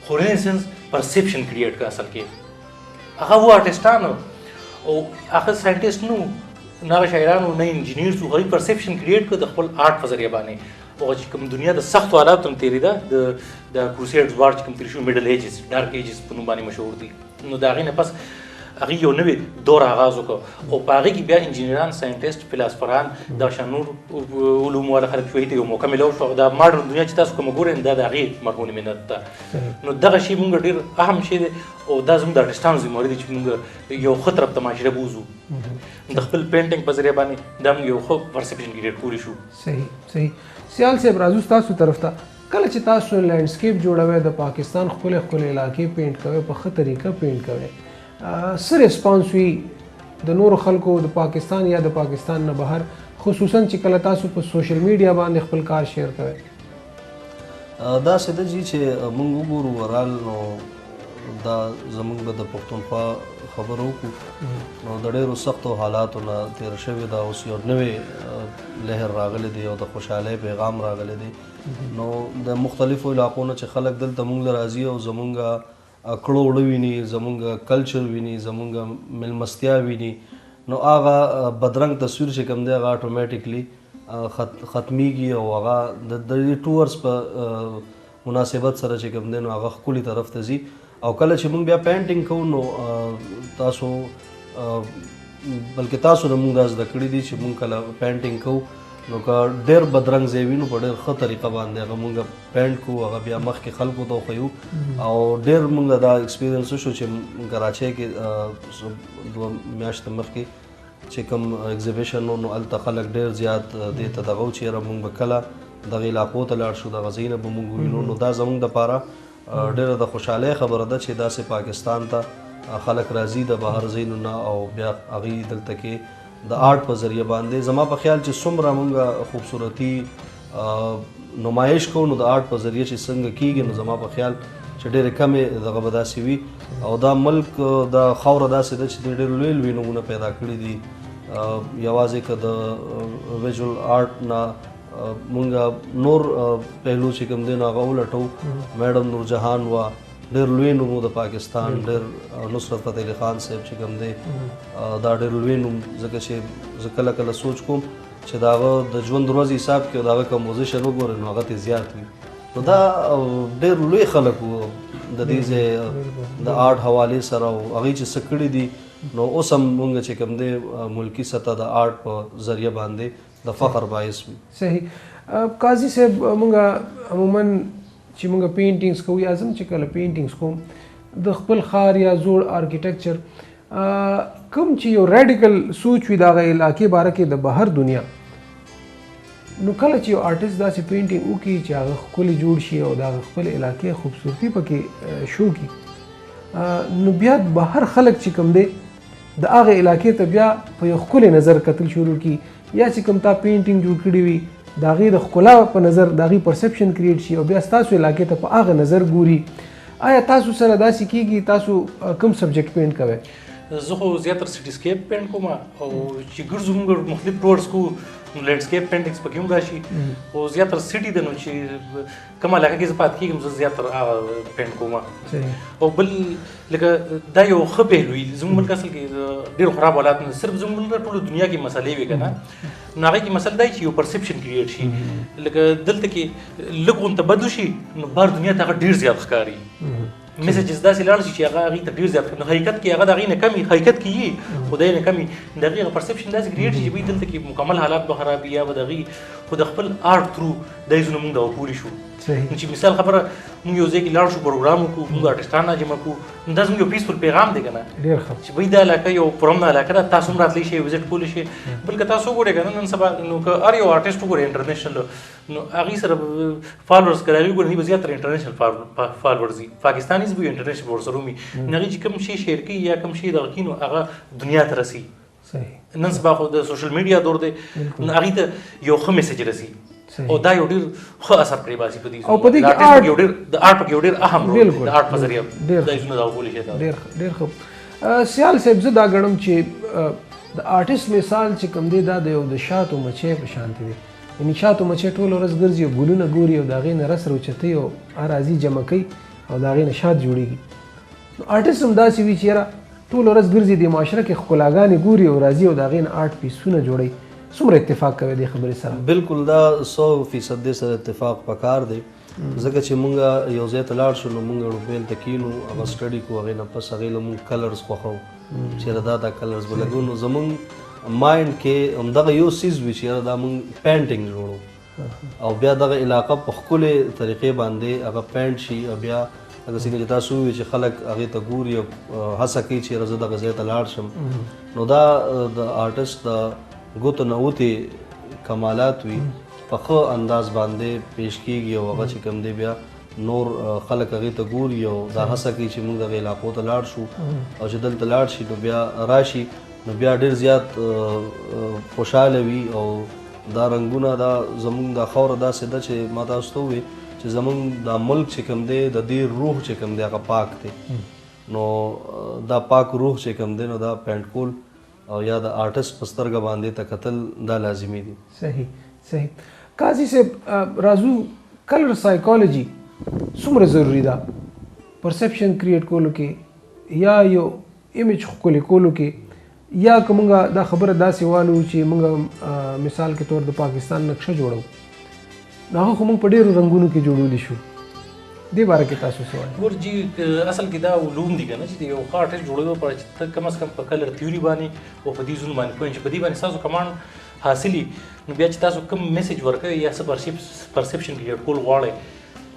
خو رینیسنس پرسپشن کریټ کړه اصل کې هغه و آرټسټانو او هغه ساینټسټ نه و نه هغه شاعرانو نه انجینیر شو هغوی پرسپشن کریټ کړه د خپل آرټ په ذریعه باندې هغه چې کوم دنیا د سختو حالاتو نه تېرېده د کروسیډز وار چې کوم تېر شوي میډل ایجز ډارک ایجز په نوم باندې مشهور دي نو د هغې نه پس هغوی یو نوې دور آغاز وکړ او په هغې کې بیا انجینران ساینټسټ فلاسفران دا شان نور علوم والا خلک شوي ته یو موقع میلاو شو دا ماډرن دنیا چې تاسو کومه ګورئ دا د هغې مرهون منت ده نو دغه شی مونږ ډېر اهم شی دی او دا زموږ د آرټسټانو ذمهواري ده چې مونږ یو ښه طرف ته معاشره بوځو د خپل پینټینګ په ذریعه باندې دا موږ یو ښه پرسپشن کریټ کولی شو صحیح سیال صاحب راځو ستاسو طرف ته کله چې تاسو لینډسکیپ جوړوئ د پاکستان ښکلې ښکلې علاقې پینټ کوئ په ښه طریقه پینټ کوئ څه ریسپانس وي د نورو خلکو د پاکستان یا د پاکستان نه بهر خصوصا چې کله تاسو په سوشل میډیا باندې خپل کار شیر کوئ داسې ده جي چې موږ وګورو ورال نو دا زموږ به د پښتونخوا خبرو وکړو نو د ډېرو سختو حالاتو نه تېر شوي ده اوس یو نوې لهر راغلی دی او د خوشحالۍ پیغام راغلی دی نو د مختلفو علاقو نه چې خلک دلته موږ له راځي او زموږ کړو وړه ویني زموږ کلچر ویني زموږ میلمستیا ویني نو هغه بدرنګ تصویر چې کوم دی هغه اټومیټیکلی ختمیږي او هغه د دې ټورس په مناسبت سره چې کوم دی نو هغه ښکلي طرف ته ځي او کله چې موږ بیا پینټینګ کوو نو تاسو بلکې تاسو نه موږ دا زده کړي دي چې موږ کله پینټینګ کوو نو که ډېر بدرنګ ځای وي نو په ډېر ښه طریقه باندې هغه موږ پینټ کوو هغه بیا مخکې خلکو ته وښیو او ډېر موږ دا ایکسپیرینس وشو چې کراچۍ کې 2 میاشتې مخکې چې کوم ایگزیبیشن نو هلته خلک ډېر زیات دې ته دغه و چې یاره موږ به کله دغې علاقو ته لاړ شو دغه ځایونه به موږ ووینو نو دا زموږ دپاره ډېره د خوشحالۍ خبره ده چې داسې پاکستان ته خلک راځي د بهر ځایونو نه او بیا هغوی دلته کې د آرټ په ذریعه باندې زما په خیال چې څومره موږ خوبصورتي نمایش کوو نو د آرټ په ذریعه چې څنګه کیږي نو زما په خیال چې ډېرې کمې دغه به داسې وي او دا ملک دا خاوره داسې ده چې دوی ډېر لوی لوی نومونه پیدا کړي دي یوازې که د ویژوال آرټ نه مونږ نور پهلو چې کوم دی نو هغه ولټو میډم نورجهان وه ډېر لوی نوم د پاکستان ډېر نصرت فتح علي خان صاحب چې کوم دی دا ډېر لوی نوم ځکه چې زه کله کله سوچ کوم چې د هغه د ژوند ورځ حساب کې د هغه کمپوزیشن وګورئ نو هغه ترې زیات وي نو دا ډېر لوی خلک وو د دې ځای د آرټ حوالې سره او هغوی چې څه کړي دي نو اوس هم مونږ چې کوم دی ملکي سطح د آرټ په ذریعه باندې د فخر باعث وي صحیح قاضي صاحب مونږ عموما چې مونږ پینټینګز کوو یا زم چې کله پینټینګز کوم د خپل ښار یا زوړ آرکیټیکچر کوم چې یو ریډیکل سوچ وي د هغه علاقې باره کې د بهر دنیا نو کله چې یو آرټسټ داسې پینټینګ وکړي چې هغه ښکلي جوړ شي او د هغه خپل علاقې خوبصورتي پکې شو کړي نو بیا بهر خلک چې کوم دی د هغه علاقې ته بیا په یو ښکلی نظر کتل شروع کی یا چې کوم تا پینټینګ جوړ کړی وي د هغې د ښکلا په نظر د هغې پرسپشن کریټ شي او بیا ستاسو علاقې ته په هغه نظر ګوري. آیا تاسو سره داسې کیږي تاسو کوم سبجیکټ پینټ کوئ؟ زه خو زیاتره سټیسکیپ پینټ کوم او چې ګرځو موږ مختلف ټورز کوو لینډسکیپ پینټینګز پکې هم راشي او زیاتره سټي ده نو چې کومه علاقه کې زه پاتې کېږم زه زیاتره هغه پینټ کوم. او بل لکه دا یو ښه پهلو وي زموږ ملک اصل کې ډېر خراب حالات نه صرف زموږ ملک ټوله دنیا کې مسلې وي که نه نو هغې کې مسله دا چې یو پرسپشن کریټ شي لکه دلته کې لږ غونته بدو شي نو بهر دنیا ته هغه ډېر زیات ښکاري میسیجز داسې لاړ شي چې هغه هغې ته ډېر زیات نو حقیقت کې هغه د هغې نه کم حقیقت کې یي خو د هغې نه کم د هغې هغه پرسپشن داسې کریټ شي چې دوی دلته کې مکمل حالات به خراب وي یا به د هغې خو د خپل آرټ تھرو دا څیزونه موږ دغه پولی شو. چې مثال خبره موږ یو ځای کې لاړ شو پروګرام وکړو موږ آرټسټان راجمع کړو نو دا زموږ یو پیسفل پیغام دی که نه چې بهی دا علاقه یو پرامن علاقه ده تاسو هم راتلی شئ وزټ کولی شئ. بلکې تاسو وګورئ که نه نن سبا نو که هر یو آرټسټ وګورئ انټرنیشنل نو هغې سره فالوورز که د هغې وګورئ به زیاتره انټرنیشنل فالوورز وي پاکستانیز به وي انټرنیشنل ورسره وي نو هغې چې کوم شی شیر کوي یا کوم شی دغه کوي نو هغه دنیا ته رسي. نن سبا خو د سوشل میډیا دور دی نو هغې ته یو ښه میسیج رسي او دا یو ډېر ښه اثر پرې باسي په دې او په دې کې د آرټ پکې یو ډېر اهم رول د آرټ په ذریعه دا څیزونه دغه کولی شي. ډېر ښه. سیال صاحب زه دا ګڼم چې د آرټسټ مثال چې کوم دی دا د یو د شاتو مچۍ په شانتې دی یعنې شاتو مچۍ ټوله ورځ ګرځي او ګلونه ګوري او د هغې نه رس راوچتوي او هر راځي جمع کوي او د هغې نه شات جوړېږي. نو آرټسټ هم داسې وي چې یاره ټوله ورځ ګرځي د معاشره کې ښکلاګانې ګوري او راځي او د هغې نه آرټ پیسونه جوړوي. څومره اتفاق کوي دې خبرې سره؟ بالکل دا 100% دې سره اتفاق پکار دی ځکه چې مونږ یو ځای ته لاړ شو نو مونږ روبیل ته کینو هغه سټډي کوو هغې نه پس هغې له مونږ کلرز خوښوو چېرې دا کلرز به لګو نو زمونږ مایند کې همدغه یو څیز وي چې یاره دا مونږ پینټینګ جوړو او بیا دغه علاقه په ښکلې طریقې باندې هغه پینټ شي او بیا هغه څنګه چې تاسو ووایئ چې خلک هغې ته ګوري او هڅه کوي چې یاره زه دغه ځای ته لاړ شم نو دا د آرټسټ د ګوتو نوتې کمالات وي په ښه انداز باندې پیش کېږي او هغه چې کوم دی بیا نور خلک هغې ته ګوري او دا هڅه کوي چې موږ دغه علاقو ته لاړ شو او چې دلته لاړ شي نو بیا راشي نو بیا ډېر زیات خوشحاله وي او دا رنګونه دا زموږ دا خاوره داسې ده چې ما تاسو ته ووایي چې زموږ دا ملک چې کوم دی د دې روح چې کوم دی هغه پاک دی نو دا پاک روح چې کوم دی نو دا پینټ کول او یا د آرټسټ په سترګه باندې ته کتل دا لازمي دي. صحیح. قاضي صاحب راځو کلر سایکالوجي څومره ضروري ده پرسپشن کریټ کولو کې یا یو ایمیج ښکلی کولو کې یا که مونږ دا خبره داسې والو چې مونږ مثال کې طور د پاکستان نقشه جوړو نو هغه خو مونږ په ډېرو رنګونو کې جوړولی شو دې باره کې تاسو څه وایئ؟ ګور جي اصل کې دا علوم دي که نه چې د یو ښه آرټسټ جوړېدو لپاره چې ته کم از کم په کلر تیوري باندې او په دې ځونو باندې پوه چې په دې باندې ستاسو کمانډ حاصلي نو بیا چې تاسو کوم میسیج ورکوئ یا څه پرسپشن کریټ کول غواړئ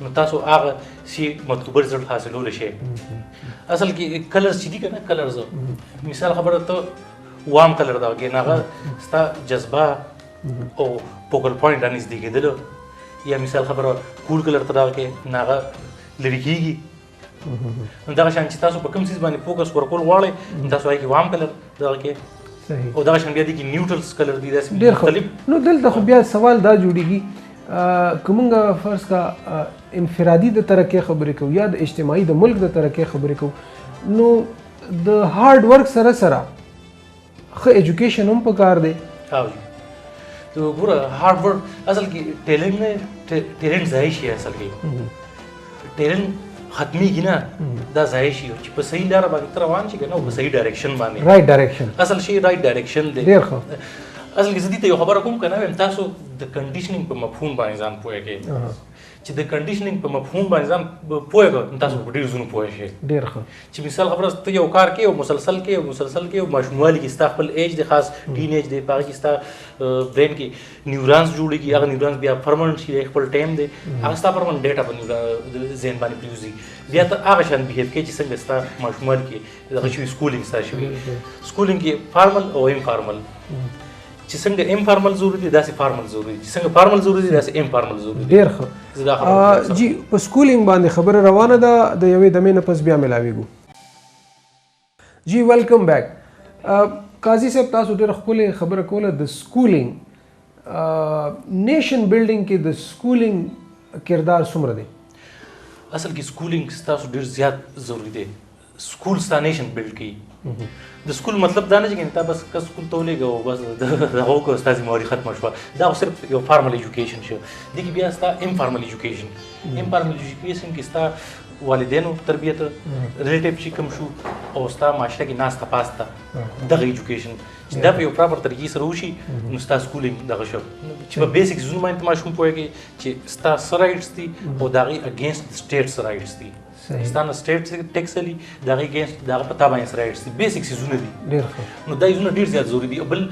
نو تاسو هغه سی مطلوبه رزلټ حاصلولی شئ. اصل کې کلرز چې دي که نه کلرز مثال خبره ته وام کلر دا کې هغه ستا جذبه او پوکل پوینټ رانږدې کېدلو یا مثال خبره کول کلر ته دغه کې هغه لرې کېږي نو دغه شان چې تاسو په کوم څیز باندې فوکس ورکول غواړئ نو تاسو هغې کې وام کلر دغه کې او دغه شان بیا دي کې نیوټرلز کلر دي داسې مختلف. نو دلته خو بیا سوال دا جوړېږي که مونږ فرض کا انفرادي د ترقۍ خبرې کوو یا د اجتماعي د ملک د ترقۍ خبرې کوو نو د هارډ ورک سره سره ښه ایجوکیشن هم پکار دی. تو ګوره هارډ ورک اصل کې ټیلنټ نه ټیلنټ ضایع شي اصل کې ټیلنټ ختمیږي نه دا ضایع شي چې په صحیح لاره باندې ته روان شي که نه په صحیح ډایرکشن باندې رایټ ډایرکشن اصل شي رایټ ډایرکشن دی. ډېر ښه. اصل کې زه دې ته یو خبره کوم که نه وایم تاسو د کنډیشنینګ په مفهوم باندې ځان پوه کړئ چې د کنډیشنینګ په مفهوم باندې ځان پوه کړئ نو تاسو په ډېرو ځینو پوه شئ. ډېر ښه. چې مثال خبره ته یو کار کوې او مسلسل کې او ماشوموالي کې ستا خپل ایج دی خاص ټین ایج دی په هغه کې ستا برین کې نیورانس جوړېږي هغه نیورانس بیا پرمننټ شي خپل ټایم دی هغه ستا پرمننټ ډیټا په ذهن باندې پرېوځي بیا ته هغه شان بهیو کوې چې څنګه ستا ماشوموالي کې دغه شوي سکولینګ ستا شوي سکولینګ کې فارمل او ایم فارمل چې څنګه ایم فارمل ضروري دي داسې فارمل ضروري دي چې څنګه فارمل ضروري دي داسې ایم فارمل ضروري دي. ډېر ښه. جی په سکولینګ باندې خبره روانه ده د یوې دمې نه پس بیا ملاویږو. جی ویلکم بیک. قاضي صاحب تاسو ډېره ښکلې خبره کوله د سکولینګ نیشن بلډینګ کې د سکولینګ کردار څومره دی؟ اصل کې سکولینګ ستاسو ډېر زیات ضروری دی. سکول ستا نیشن بلډ کوي. د سکول مطلب دا نه چې تا بس که سکول ته ولېږه او بس د هغه وکړه ستا ذمهواري ختمه شوه. دا خو صرف یو فارمل ایجوکیشن شو. دې کې بیا ستا انفارمل ایجوکیشن کې ستا والدینو تربیت ریلیټیو چې کوم شو او ستا معاشره کې ناسته پاسته دغه ایجوکیشن چې دا په یو پراپر طریقې سره وشي نو ستا سکولینګ دغه شو چې په بیسک زونو باندې ماشوم پوهېږي چې ستا څه رایټس دي او د هغې اګینسټ د سټیټس رایټس دي. ستا نه سټیټ ټیکس علي د هغې اګینسټ د هغه په تا باندې رایټس دي. بیسک څیزونه دي نو دا څیزونه ډېر زیات ضروري دي. بل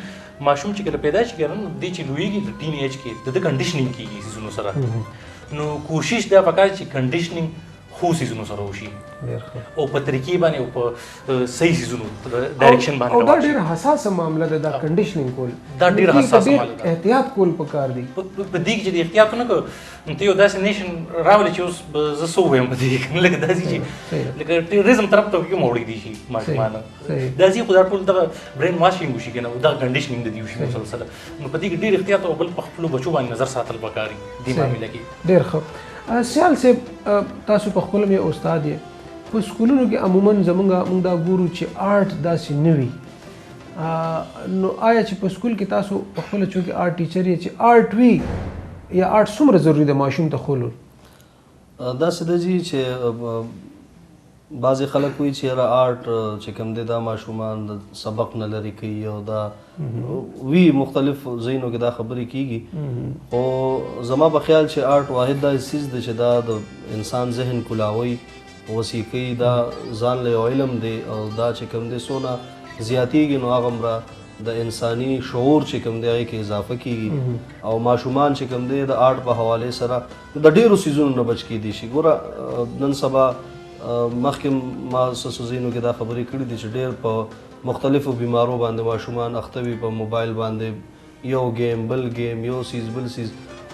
ماشوم چې کله پیدا شي که نه دې چې لویږي د ټین ایج کې د ده کنډیشنینګ کېږي څیزونو سره. نو کوشش دا پکار چې کنډیشنینګ خو سیزونو سره وشي او په طریقې باندې او په صحیح سیزونو ډایرکشن باندې. او دا ډېر حساسه معامله ده دا کنډیشنینګ کول. دا ډېر حساسه معامله ده. احتیاط کول پکار دي. په دې کې چې د احتیاط نه کوو نو ته یو داسې نیشن راولې چې اوس زه څه ووایم په دې کې لکه داسې چې لکه ټیرریزم طرف ته کې موړی دي شي ماشومان داسې خو دا ټول دغه برین واشینګ وشي که نه دغه کنډیشنینګ د دې وشي مسلسله. نو په دې کې ډېر احتیاط او بل په خپلو بچو باندې نظر ساتل پکار دي دې معامله کې. ډېر ښه. سیال صاحب تاسو په خپله مې استاد یې په سکولونو کې عموما موږ دا ګورو چې آرټ داسې نه وي. نو آیا چې په سکول کې تاسو په خپله چونکې آرټ ټیچر یې چې آرټ وي یا آرټ څومره ضروري ده ماشوم ته ښولل؟ داسې ده جي چې بعضې خلک وایي چې یاره آرټ چې کوم دی دا ماشومان د سبق نه لرې کوي او دا وي مختلف ځایونو کې دا خبرې کېږي. خو زما په خیال چې آرټ واحد دا څیز دی چې دا د انسان ذهن کولاوي وسیع کوي. دا ځان له یو علم دی او دا چې کوم دی څونه زیاتېږي نو هغومره د انساني شعور چې کوم دی هغې کې اضافه کېږي او ماشومان چې کوم دی د آرټ په حوالې سره د ډېرو څیزونو نه بچ کېدی شي. ګوره نن سبا مخکې ما څه ځایونو کې دا خبرې کړي دي چې ډېر په مختلفو بیمارو باندې ماشومان اخته وي په موبایل باندې یو گیم بل گیم یو سیز بل سیز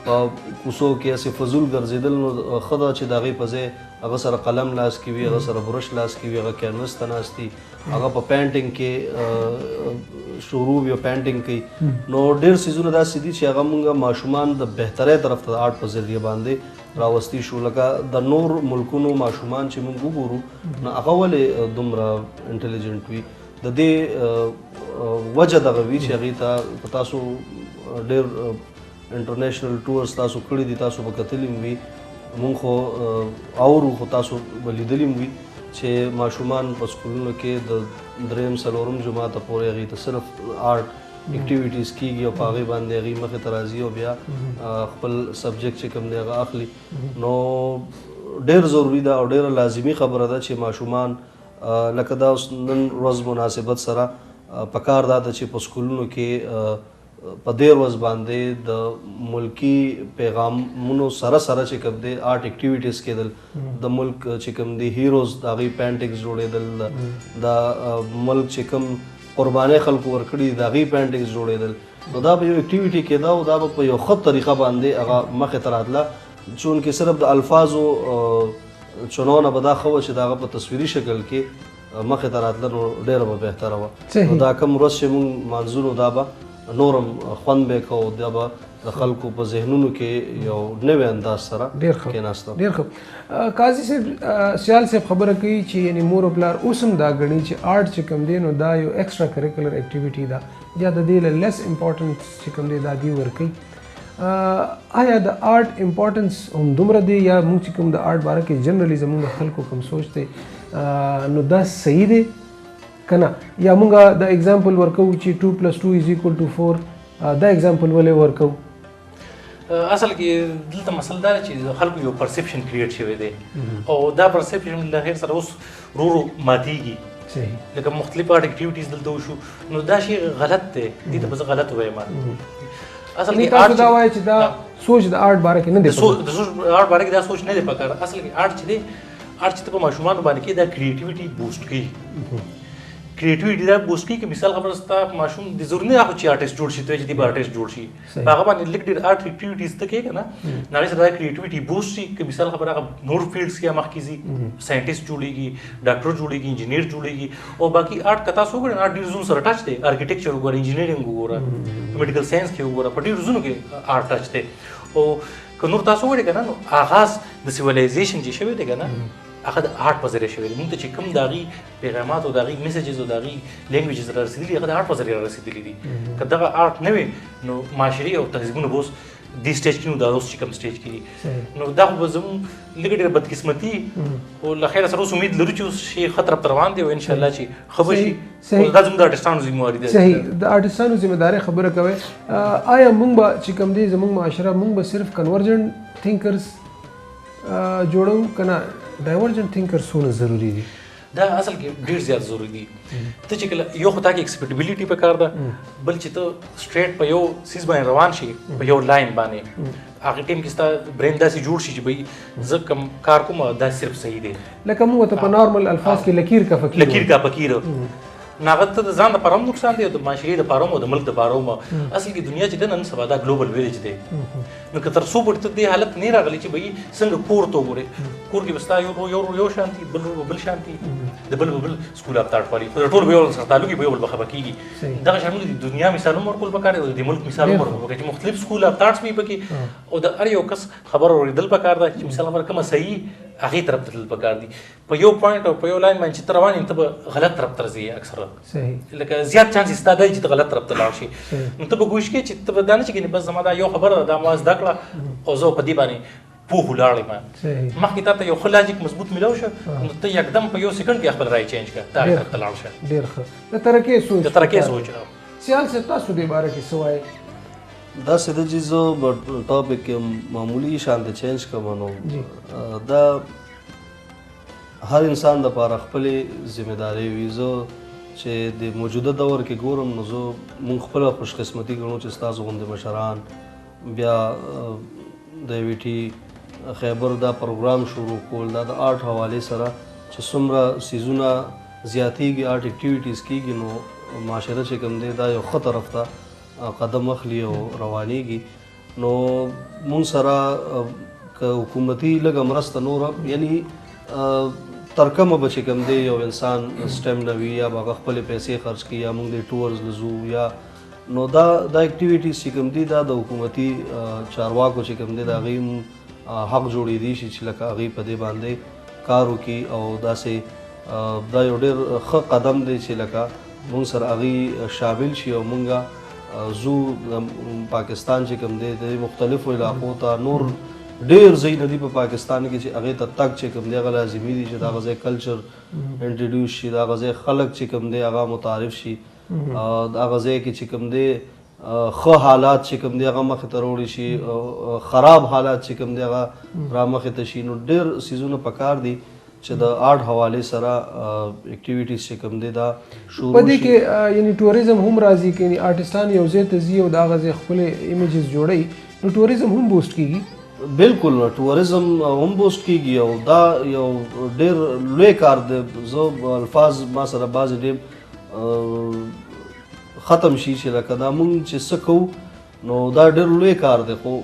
په کوڅو کې هسې فضول ګرځېدل. نو ښه ده چې د هغې په ځای هغه سره قلم لاس کې وي هغه سره برش لاس کې وي هغه کینوس ته ناست دي هغه په پینټینګ کې شروع وي پینټینګ کوي. نو ډېر څیزونه داسې دي چې هغه مونږ ماشومان د بهترۍ طرف ته د آرټ په ذریعه باندې راوستی شو. لکه د نور ملکونو ماشومان چې موږ وګورو نو هغه ولې دومره انټیلیجنټ وي د دې وجه دغه وي چې هغې ته په تاسو ډېر انټرنیشنل ټورز تاسو کړي دي تاسو به کتلي وي مونږ خو اورو خو تاسو به لیدلي وي چې ماشومان په سکولونو کې د درېیم څلورم جماعته پورې هغې ته صرف آرټ اکټیویټیز کېږي او په هغې باندې هغې مخې ته راځي او بیا خپل سبجیکټ چې کوم دی هغه اخلي. نو ډېر ضروري ده او ډېره لازمي خبره ده چې ماشومان لکه دا اوس نن ورځ مناسبت سره پکار دا ده چې په سکولونو کې په دې ورځ باندې د ملکي پیغامونو سره سره چې کوم دی آرټ اکټیویټیز کېدل د ملک چې کوم دی هیروز د هغې پینټینګز جوړېدل د ملک چې کوم قربانۍ خلکو ورکړي د هغې پینټینګز جوړېدل نو دا به یو اکټیویټي کېده او دا به په یو ښه طریقه باندې هغه مخې ته راتله چونکې صرف د الفاظو چنونه به دا ښه وه چې د هغه په تصویري شکل کې مخې ته راتله نو ډېره به بهتره وه. نو دا کوم ورځ چې مونږ مانځو نو دا به نورم خوند به کوو دا به د خلکو په ذهنونو کې یو نوی انداز سره کېناسته. ډېر ښه. قاضي صاحب سیال صاحب خبره کوي چې یعنې مور او پلار اوس هم دا ګڼي چې آرټ چې کوم دی نو دا یو ایکسټرا کریکولر اکټیویټي ده یا د دې له لیس امپورټنس چې کوم دی دا دوی ورکوي. آیا د آرټ امپورټنس همدومره دی یا موږ چې کوم د آرټ باره کې جنرلی زموږ د خلکو کوم سوچ دی نو دا صحیح دی که نه یا موږ د اگزامپل ورکوو چې 2+2=4 دا اگزامپل ولې ورکوو؟ اصل کې دلته مسله دا چې خلکو یو پرسپشن کریټ شوی دی او دا پرسپشن له هر سره اوس ورو ماتېږي. صحیح. لکه مختلف آرټ اکټیویټیز دلته وشو نو دا شی غلط دی دې ته به زه غلط وایم. اصل کې تاسو دا وایئ چې دا سوچ د آرټ باره کې نه دی د آرټ باره کې دا سوچ نه دی پکار. اصل کې آرټ چې دی آرټ چې ته په ماشومانو باندې کې دا کریټیویټي بوسټ کوي کریټیویټي دا بوست کی مثال خبره ستا ماشوم د ضروري نه چې آرټیست جوړ شي ته چې دی آرټیست جوړ شي هغه باندې لیک ډیر آرټ اکټیویټیز ته کې کنه نړۍ سره کریټیویټي بوست شي که مثال خبره نور فیلډز کې مخ کیږي ساينټیست جوړیږي ډاکټر جوړیږي انجینیر جوړیږي او باقي آرټ کتا سو ګورې آرټ ډیر زون سره ټچ دی آرکیټیکچر وګوره انجینیرینګ وګوره میډیکل ساينس کې وګوره په ډیر زونو کې آرټ ټچ دی او که نور تاسو وګورئ کنه نو آغاز د سیویلایزیشن چې شوی دی کنه هغه د آرټ په ذریعه شوی دی موږ ته چې کوم داغي پیغامات او داغي میسیجز او داغي لینګویجز را رسیدلي هغه د آرټ په ذریعه را رسیدلي دي که دغه آرټ نه وي نو معاشري او تهذیبونه به اوس دې سټیج کې نو دا اوس چې کوم سټیج کې نو دا خو به زموږ لږ ډېره بدقسمتي او له خیره سره اوس امید لرو چې اوس شي خطر پر روان دی او انشاءالله چې ښه به شي دا زموږ د آرټسټانو ذمهواري ده صحیح د آرټسټانو ذمهداري خبره کوي آیا موږ به چې کوم دی زموږ معاشره موږ به صرف کنورجنټ تھینکرز جوړو که نه ډایورجنټ تھینکرز څونه ضروري دي دا اصل کې ډیر زیات ضروری دي ته چې کله یو خو تا کې ایکسپیکټیبিলিټي په کار ده بل چې ته سټریټ په یو سیس باندې روان شي په یو لاین باندې هغه ټیم کې ستا برین داسې جوړ شي چې بھئی زه کوم کار کوم دا صرف صحیح دی لکه موږ ته په نارمل الفاظ کې لکیر کا فقیر ناغت ته د ځان لپاره هم نقصان دی او د معاشرې لپاره هم او د ملک لپاره هم اصل کې دنیا چې ده نن سبا دا ګلوبل ویلیج دی نو که تر څو پورې ته دې حالت نه راغلی چې بھئی څنګه کور ته وګورې کور کې به ستا یو شانتي بل شانتي د بل سکول اف تارټ پالي ټول به یو سره تعلق وي یو بل خبره کېږي دغه شان موږ د دنیا مثالونه ورکول پکار دی د ملک مثالونه ورکول پکار چې مختلف سکول اف تارټس وي پکې او د هر یو کس خبر اورېدل پکار ده چې مثال خبره کومه صحیح هغې طرف ته تلل پکار دي په یو پوینټ او په یو لاین باندې چې ته روان یې ته به غلط طرف ته ځې اکثره لکه زیات چانس ستا دی چې ته غلط طرف ته لاړ شي نو ته به کوشش کوې چې ته به دا نه چې بس زما دا یو خبره ده دا ما زده کړه او زه په دې باندې پوه ولاړ یم مخکې تا ته یو ښه لاجیک مضبوط میلاو شه نو ته یکدم په یو سیکنډ کې خپل رای چینج کړه دا طرف ته لاړ شه ډېر ښه د ترقۍ سوچ سیال صاحب تاسو دې باره کې څه وایئ دا سده چې زه ټاپک کې معمولی شان د چینج کوم نو دا هر انسان د پاره خپلې ذمہداري وي زه چې د موجوده دور کې ګورم نو زه مونږ خپله خوش قسمتي ګڼو چې ستاسو غوندې مشران بیا د ویټي خیبر دا پروګرام شروع کول دا د آرټ حوالې سره چې څومره سیزونه زیاتېږي آرټ اکټیویټیز کېږي نو معاشره چې کوم دی دا یو ښه طرف ته قدم اخلي او روانېږي نو مونږ سره که حکومتي لږه مرسته نوره یعنی تر کومه به چې کوم دی یو انسان سټیم نه وي یا به هغه خپلې پیسې خرڅ کړي یا موږ د ټورز لزو یا نو دا اکټیویټیز چې کوم دي دا د حکومتي چارواکو چې کوم دی د هغې حق جوړېدی شي چې لکه هغې په دې باندې کار وکړي او داسې دا یو ډېر ښه قدم دی چې لکه موږ سره هغې شامل شي او موږ زو پاکستان چې کوم دی د مختلفو علاقو ته نور ډېر ځایونه دي په پاکستان کې چې هغې ته تګ چې کوم دی هغه لازمي دي چې د هغه ځای کلچر انټروډیوس شي د هغه ځای خلک چې کوم دی هغه متعارف شي د هغه ځای کې چې کوم دی ښه حالات چې کوم دی هغه مخې ته راوړي شي خراب حالات چې کوم دی هغه را مخې ته شي نو ډېر څیزونه پکار دي چې د آرټ حوالې سره اکټیویټیز چې کوم دی دا شروع شي په دې کې یعنی ټوریزم هم راځي که یعنی آرټسټان یو ځای ته ځي او د هغه ځای خپلې ایمیجز جوړوي نو ټوریزم هم بوسټ کېږي بالکل ټوریزم هم بوسټ کېږي او دا یو ډېر لوی کار دی زه الفاظ ما سره بعضې ډېر ختم شي چې لکه دا مونږ چې څه کوو نو دا ډېر لوی کار دی خو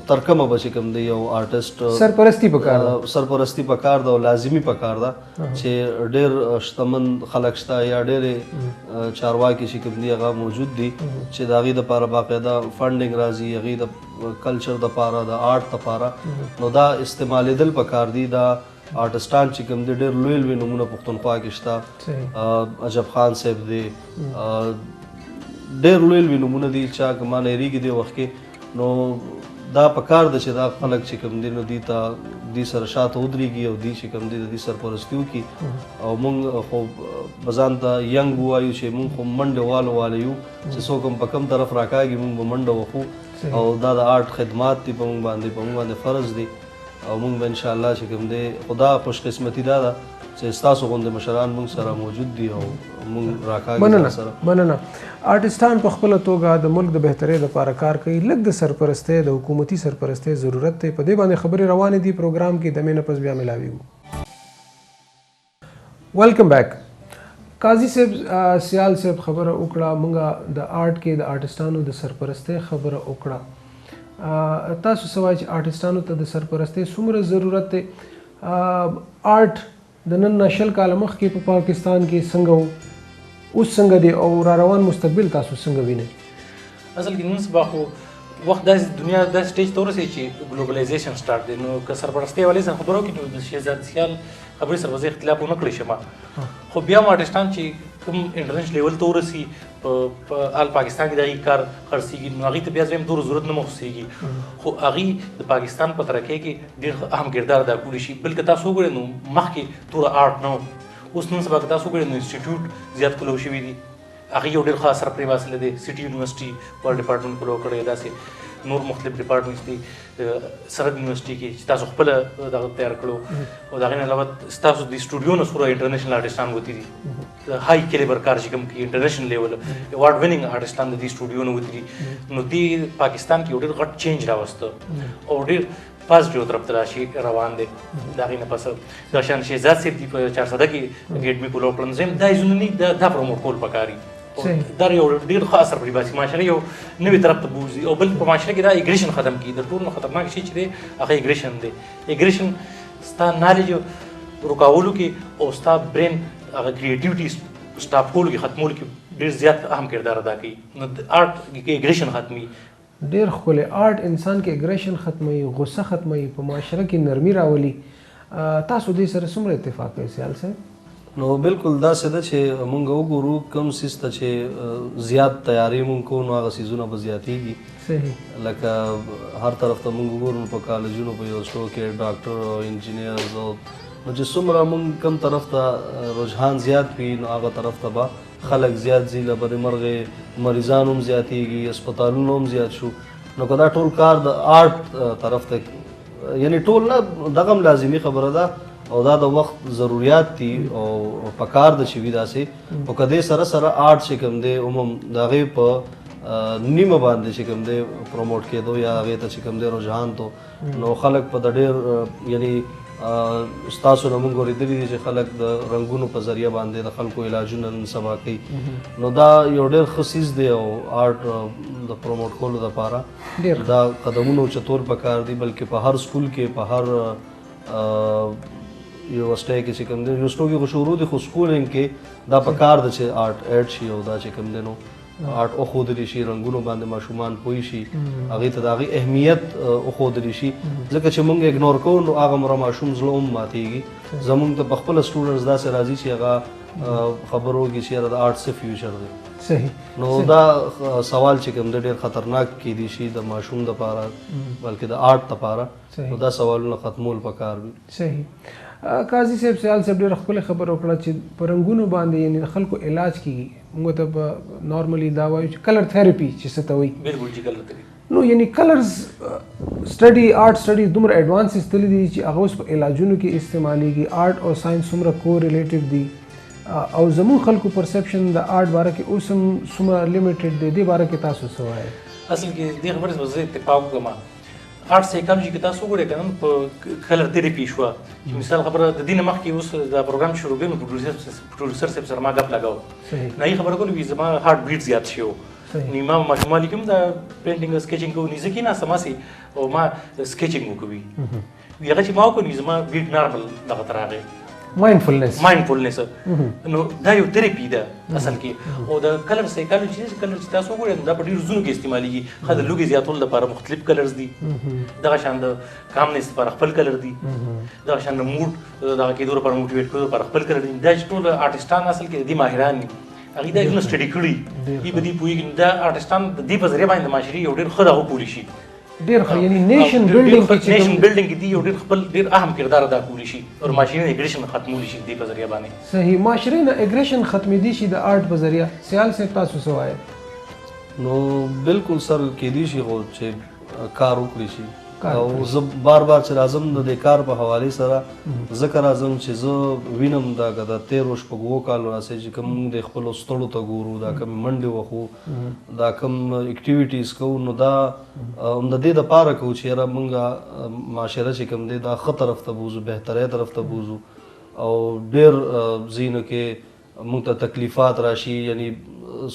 تر کومه به چې کوم دی یو آرټسټ سرپرستی پکار ده سرپرستی پکار ده او لازمي پکار ده چې ډېر شتمن خلک شته یا ډېرې چارواکي چې کوم دي هغه موجود دي چې د هغې دپاره باقاعده فنډینګ راځي هغې د کلچر دپاره د آرټ دپاره نو دا استعمالېدل پکار دي دا آرټسټان چې کوم دي ډېر لوی لوی نومونه پښتونخوا کې شته عجب خان صاحب دی ډېر لوی لوی نومونه دي چا که ما نه هېرېږي دې وخت کې نو دا پکار ده چې دا خلک چې کوم دي نو دوی ته دوی سره شاته ودرېږي او دوی چې کوم دي د دوی سرپرستي وکړي او موږ خو به ځان ته ینګ ووایو چې موږ خو منډې واله یو چې څوک هم په کوم طرف راکاږي موږ به منډه وخو او دا د آرټ خدمات دي په موږ باندې فرض دي او موږ به انشاءالله چې کوم دی خدا خوش قسمتي دا ده چې ستاسو غوندې مشران موږ سره موجود دي او موږ راکاږي سره مننه آرټسټان په خپله توګه د ملک د بهترۍ لپاره کار کوي لږ د سرپرستۍ د حکومتي سرپرستۍ ضرورت دی په دې باندې خبرې روانې دي پروګرام کې دمې نه پس بیا ملاویږو ویلکم بیک قاضي صاحب سیال صاحب خبره وکړه مونږه د آرټ کې د آرټسټانو د سرپرستۍ خبره وکړه تاسو سوای چې آرټسټانو ته د سرپرستۍ څومره ضرورت دی آرټ د نن نه شل کاله مخکې په پاکستان کې څنګه و اوس څنګه دی او را روان مستقبل تاسو څنګه وینئ اصل کې نن سبا خو وخت داسې دنیا داسې سټیج ته ورسېږي چې ګلوبلایزیشن سٹارټ دی نو که سرپرستۍ والې سره خبرو کې نو د شهزاد سیال خبرې سره به زه اختلاف ونه کړی شم خو بیا هم آرټسټان چې کوم انټرنیشنل لیول ته ورسي په آل پاکستان کې د هغې کار خرڅېږي نو هغې ته بیا دویم دومره ضرورت نه محسوسېږي خو هغې د پاکستان په ترقۍ کې ډېر اهم کردار ادا کولی شي بلکې تاسو وګورئ نو مخکې توره آرټ نه و اوس نن سبا که تاسو وګورئ نو انسټیټیوټ زیات کلو شوي دي هغې یو ډېر ښه اثر پرې واخیستی دی سټي یونیورسټي ور ډپارټمنټ کلو کړی داسې نور مختلف ډپارټمنټس دي سرحد یونیورسټي کې چې تاسو خپله دغه تیار کړو او د هغې نه علاوه ستاسو د سټوډیو نه څومره انټرنیشنل آرټسټان وتي دي د های کیلیبر کار چې کوم کوي انټرنیشنل لیول ایوارډ ویننګ آرټسټان د دې سټوډیو نه وتي دي نو دې پاکستان کې یو ډېر غټ چینج راوسته او ډېر پازیټیو طرف ته راشي روان دی د هغې نه پس د شان شهزاد صاحب دي په 400 کې اکیډمي کولو کړل زم دا ایزونه نه دا پروموټ کول پکاري دا یو ډېر ښه اثر پرې باسي معاشره یو نوي طرف ته بوځي او بل په معاشره کې دا ایګریشن ختم کړي د ټولو نه خطرناک شی چې دی هغه ایګریشن دی ایګریشن ستا نالج رکاولو کې او ستا برین هغه کریټیوټي سټاپ کولو کې ختمولو کې ډېر زیات اهم کردار ادا کوي نو آرټ کې ایګریشن ختمي ډېر ښکلی آرټ انسان کې ایګریشن ختموي غصه ختموي په معاشره کې نرمي راولي تاسو دې سره څومره اتفاق کوئ سیال صاحب نو بالکل داسې ده چې مونږ وګورو کوم څیز ته چې زیات تیاری مونږ کوو نو هغه څیزونه به زیاتېږي صحیح لکه هر طرف ته مونږ وګورو په کالجونو په یونیورسټو کې ډاکټر او انجینیرز او نو چې څومره مونږ کوم طرف ته رجحان زیات وي نو هغه طرف ته به خلک زیات ځي له بدې مرغې مریضان هم زیاتېږي اسپتالونه هم زیات شو نو که دا ټول کار د آرټ طرف ته یعنی ټول نه دغه هم لازمي خبره ده او دا د وخت ضرورت دي او پکار د شوي داسې او که دې سره سره آرټ چې کوم دی عموم د هغې په نیمه باندې چې کوم دی پروموټ کېدو یا هغې ته چې کوم دی رجحان تو نو خلک په د ډېر یعنی ستاسو نه مونږ اورېدلي دي چې خلک د رنګونو په ذریعه باندې د خلکو علاجونه نن سبا کوي نو دا یو ډېر ښه څیز دی او آرټ د پروموټ کولو دپاره دا قدمونه اوچتول پکار دي بلکې په هر سکول کې په هر یونیورسټۍ کې چې کوم دی یونیورسټو کې خو شروع دي خو سکولینګ کې دا پکار ده چې آرټ ایډ شي او دا چې کوم دی نو آرټ وښودلی شي رنګونو باندې ماشومان پوه شي هغې ته د هغې اهمیت وښودلی شي ځکه چې موږ اګنور کوو نو هغه مره ماشوم زړه هم ماتېږي زموږ ته په خپله سټوډنټس داسې راځي چې هغه خبرو کې چې یاره د آرټ څه فیوچر دی صحیح نو دا سوال چې کوم دی ډېر خطرناک کیدی شي د ماشوم دپاره بلکې د آرټ دپاره نو دا سوالونه ختمول پکار وي صحیح قاضي صاحب سیال صاحب ډېره ښکلې خبره وکړه چې په رنګونو باندې یعنې د خلکو علاج کېږي موږ ته به نارملي دا وایو چې کلر تھیرپي چې څه ته وایي بالکل چې کلر تھیرپي نو یعنی کلرز سټډي آرټ سټډي دومره ایډوانسز تللی دي چې هغه اوس په علاجونو کې استعمالیږي آرټ او ساينس څومره کو ریلیټډ دي او زموږ خلکو پرسپشن د آرټ باره کې اوس هم څومره لیمیټډ دی دې باره کې تاسو څه وایئ اصل کې دې خبرې سره زه اتفاق کوم آرټ سایکالوجي کې تاسو وګورئ که په کلر تھیرپي شوه چې مثال خبره د دې نه مخکې اوس دا پروګرام شروع کوي نو پروډوسر صاحب سره ما ګپ لګاو نو هغې خبره کوله وي زما هارټ بیټ زیات شوی و نو ما ماشومان لیکم دا پینټینګ او سکیچینګ کوو نو زه کېناستم هسې او ما سکیچینګ وکوي وي هغه چې ما وکړو نو زما بیټ نارمل دغه ته راغی مایندفولنس نو دا یو تھیرپي ده اصل کې او د کلر سایکالوجي کلر چې تاسو وګورئ دا په ډېرو ځونو کې استعمالیږي ښه د لوګي زیاتولو لپاره مختلف کلرز دي دغه شان د کامنس لپاره خپل کلر دي دغه شان د موډ دغه کېدو لپاره موټیویټ کېدو لپاره خپل کلر دي دا چې ټول آرټسټان اصل کې د دې ماهران دي هغې دا ایزونه سټډي کړي دوی به دې پوهېږي دا آرټسټان د دې په ذریعه باندې د معاشرې یو ډېر ښه دغه کولی شي ډېر ښه یعنې نیشن بلډینګ کې دي یو ډېر خپل ډېر اهم کردار ادا کولی شي او معاشرې نه اګریشن ختمولی شي د دې په ذریعه باندې صحیح معاشرې نه اګریشن ختمېدی شي د آرټ په ذریعه سیال صاحب تاسو څه وایئ نو بالکل سر کېدی شي خو چې کار وکړي شي او زه بار بار چې راځم د دې کار په حوالې سره ځکه راځم چې زه وینم دا که د تېرو شپږو کالو راسې چې کوم موږ د خپلو ستړو ته ګورو دا کوم منډې وښو دا کوم اکټیویټیز کوو نو دا هم د دې دپاره کوو چې یاره موږ معاشره چې کوم دی دا ښه طرف ته بوځو بهترۍ طرف ته بوځو او ډېر ځینو کې موږ ته تکلیفات راشي یعنی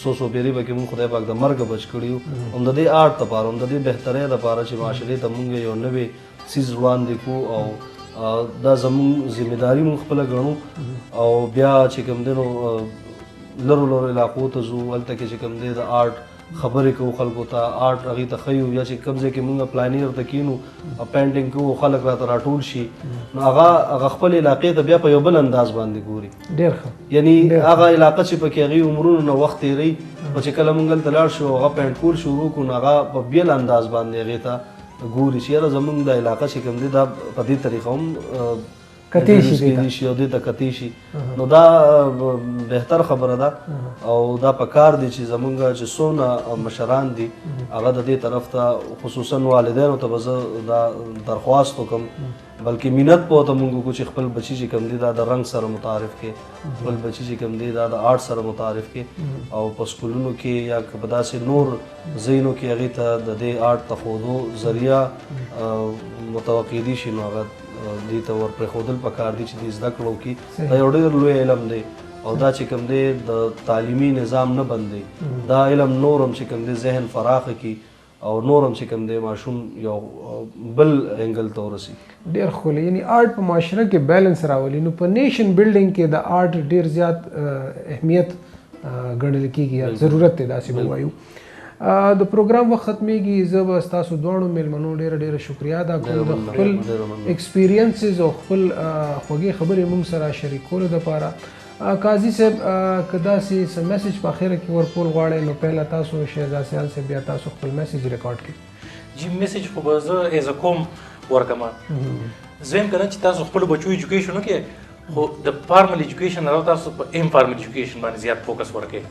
سو بیري به کې موږ خدای پاک د مرګ بچ کړیو هم د دې آرټ لپاره هم د دې بهترۍ لپاره چې معاشرې ته موږ یو نوې څیز وړاندې کړو او دا زموږ ذمہداري موږ خپله ګڼو او بیا چې کوم دی نو لرو علاقو ته ځو هلته کې چې کوم دی د آرټ خبرې کوو خلکو ته آرټ هغې ته ښیو یا چې کوم ځای کې موږ پلانیر ته کینو پینټینګ کوو خلک راته راټول شي نو هغه خپل علاقې ته بیا په یو بل انداز باندې ګوري ډېر ښه یعنی هغه علاقه چې پکې هغې عمرونو نه وخت تېروي او چې کله موږ هلته لاړ شو هغه پینټ کول شروع کړو نو هغه په بیل انداز باندې هغې ته ګوري چې یاره زموږ د علاقه چې کوم دی دا په دې طریقه هم کتې شي او دې ته کتې شي نو دا بهتر خبره ده او دا پکار دی چې زمونږ چې څونه مشران دي هغه د دې طرف ته خصوصا والدینو ته به زه دا درخواست وکړم بلکې مینت په ورته مونږ وکړو چې خپل بچي چې کوم دي دا د رنګ سره متعارف کړي خپل بچي چې کوم دي دا د آرټ سره متعارف کړي او په سکولونو کې یا که په داسې نور ځایونو کې هغې ته د دې آرټ ته ښودو ذریعه متوقع دي شي نو هغه دې ته ور پرېښودل پکار دي چې دې زده کړو کې دا یو ډېر لوی علم دی او دا چې کوم دی د تعلیمي نظام نه بند دی دا علم نور هم چې کوم دی ذهن فراخه کړي او نور هم چې کوم دی ماشوم یو بل انګل ته ورسي ډېر ښکلی یعنی آرټ په معاشره کې بیلنس راولي نو په نیشن بلډینګ کې د آرټ ډېر زیات اهمیت ګڼل کېږي یا ضرورت دی داسې به وایو د پروګرام وخت ختمیږي زه به ستاسو دواړو میلمنو ډېره شکریا ادا کوم د خپل ایکسپیرینسز او خپل خوږې خبرې موږ سره شریکولو دپاره قاضي صاحب که داسې څه میسج په اخره کې ورکول غواړئ نو پهله تاسو شهزاد سیال صاحب بیا تاسو خپل میسج ریکارډ کړئ جی میسج خو به زه ایز ا کوم ورکم زه یم که نه چې تاسو خپلو بچو ایجوکیشن وکړئ خو د فارمل ایجوکیشن علاوه تاسو په انفارمل ایجوکیشن باندې زیات فوکس ورکړئ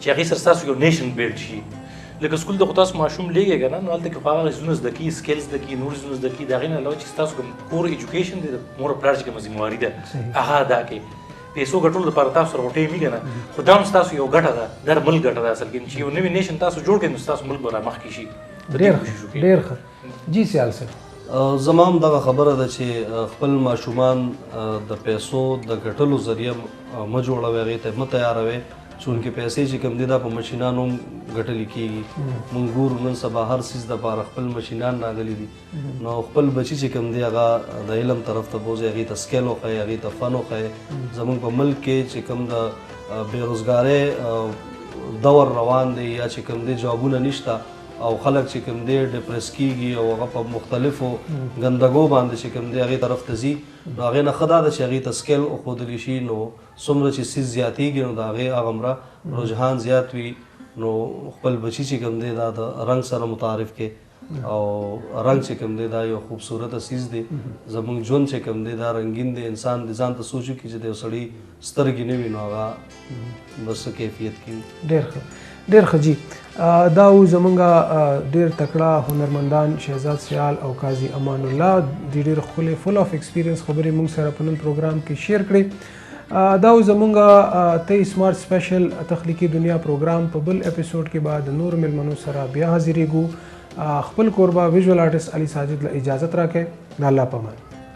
چې هغې سره ستاسو یو نیشن بیلډ شي لکه سکول ته خو تاسو ماشوم لیږئ که نه نو هلته کې خو هغه څیزونه زده کړي سکلز زده کړي نور څیزونه زده کړي د هغې نه علاوه چې ستاسو کوم کور ایجوکیشن دی د مور او پلار چې کومه ذمهواري ده هغه ادا کړئ پیسو ګټلو لپاره تاسو سره خو ټایم وي که نه خو دا هم ستاسو یو ګټه ده دا ملک ګټه ده اصل کې چې یو نوی نیشن تاسو جوړ کړئ نو ستاسو ملک به را مخکې شي ډېر ښه جی سیال صاحب زما هم دغه خبره ده چې خپل ماشومان د پیسو د ګټلو ذریعه مه جوړوئ هغې ته مه تیاروئ چونکې پیسې چې کوم دي دا په مشینانو هم ګټلې کېږي مونږ ګورو نن سبا هر څیز دپاره خپل مشینان راغلي دي نو خپل بچي چې کوم دی هغه د علم طرف ته بوځي هغې ته سکیل وښیئ هغې ته فن وښیئ زموږ په ملک کې چې کوم د بېروزګارۍ دور روان دی یا چې کوم دی جابونه نشته او خلک چې کوم دی ډپرس کېږي او هغه په مختلفو ګندګو باندې چې کوم دی هغې طرف ته ځي نو هغې نه ښه دا ده چې هغې ته سکیل وښودلی شي نو څومره چې څیز زیاتېږي نو د هغې هغومره رجحان زیات وي نو خپل بچي چې کوم دی دا د رنګ سره متعارف کړي او رنګ چې کوم دی دا یو خوبصورته څیز دی زموږ ژوند چې کوم دی دا رنګین دی انسان د ځان ته سوچ وکړي چې د یو سړي سترګې نه وي نو هغه بس کیفیت کې ډېر ښه جی دا و زمونږ ډېر تکړه هنرمندان شهزاد سیال او قاضي امان الله د ډېر ښکلې فل آف ایکسپیرینس خبرې موږ سره په نن پروګرام کې شیر کړې دا و زمونږ 23 مارچ سپیشل تخلیقي دنیا پروګرام په بل اپیسوډ کې بعد نور میلمنو سره بیا حاضرېږو خپل کوربه ویژوال آرټسټ علي ساجد له اجازت راکړئ د الله په امان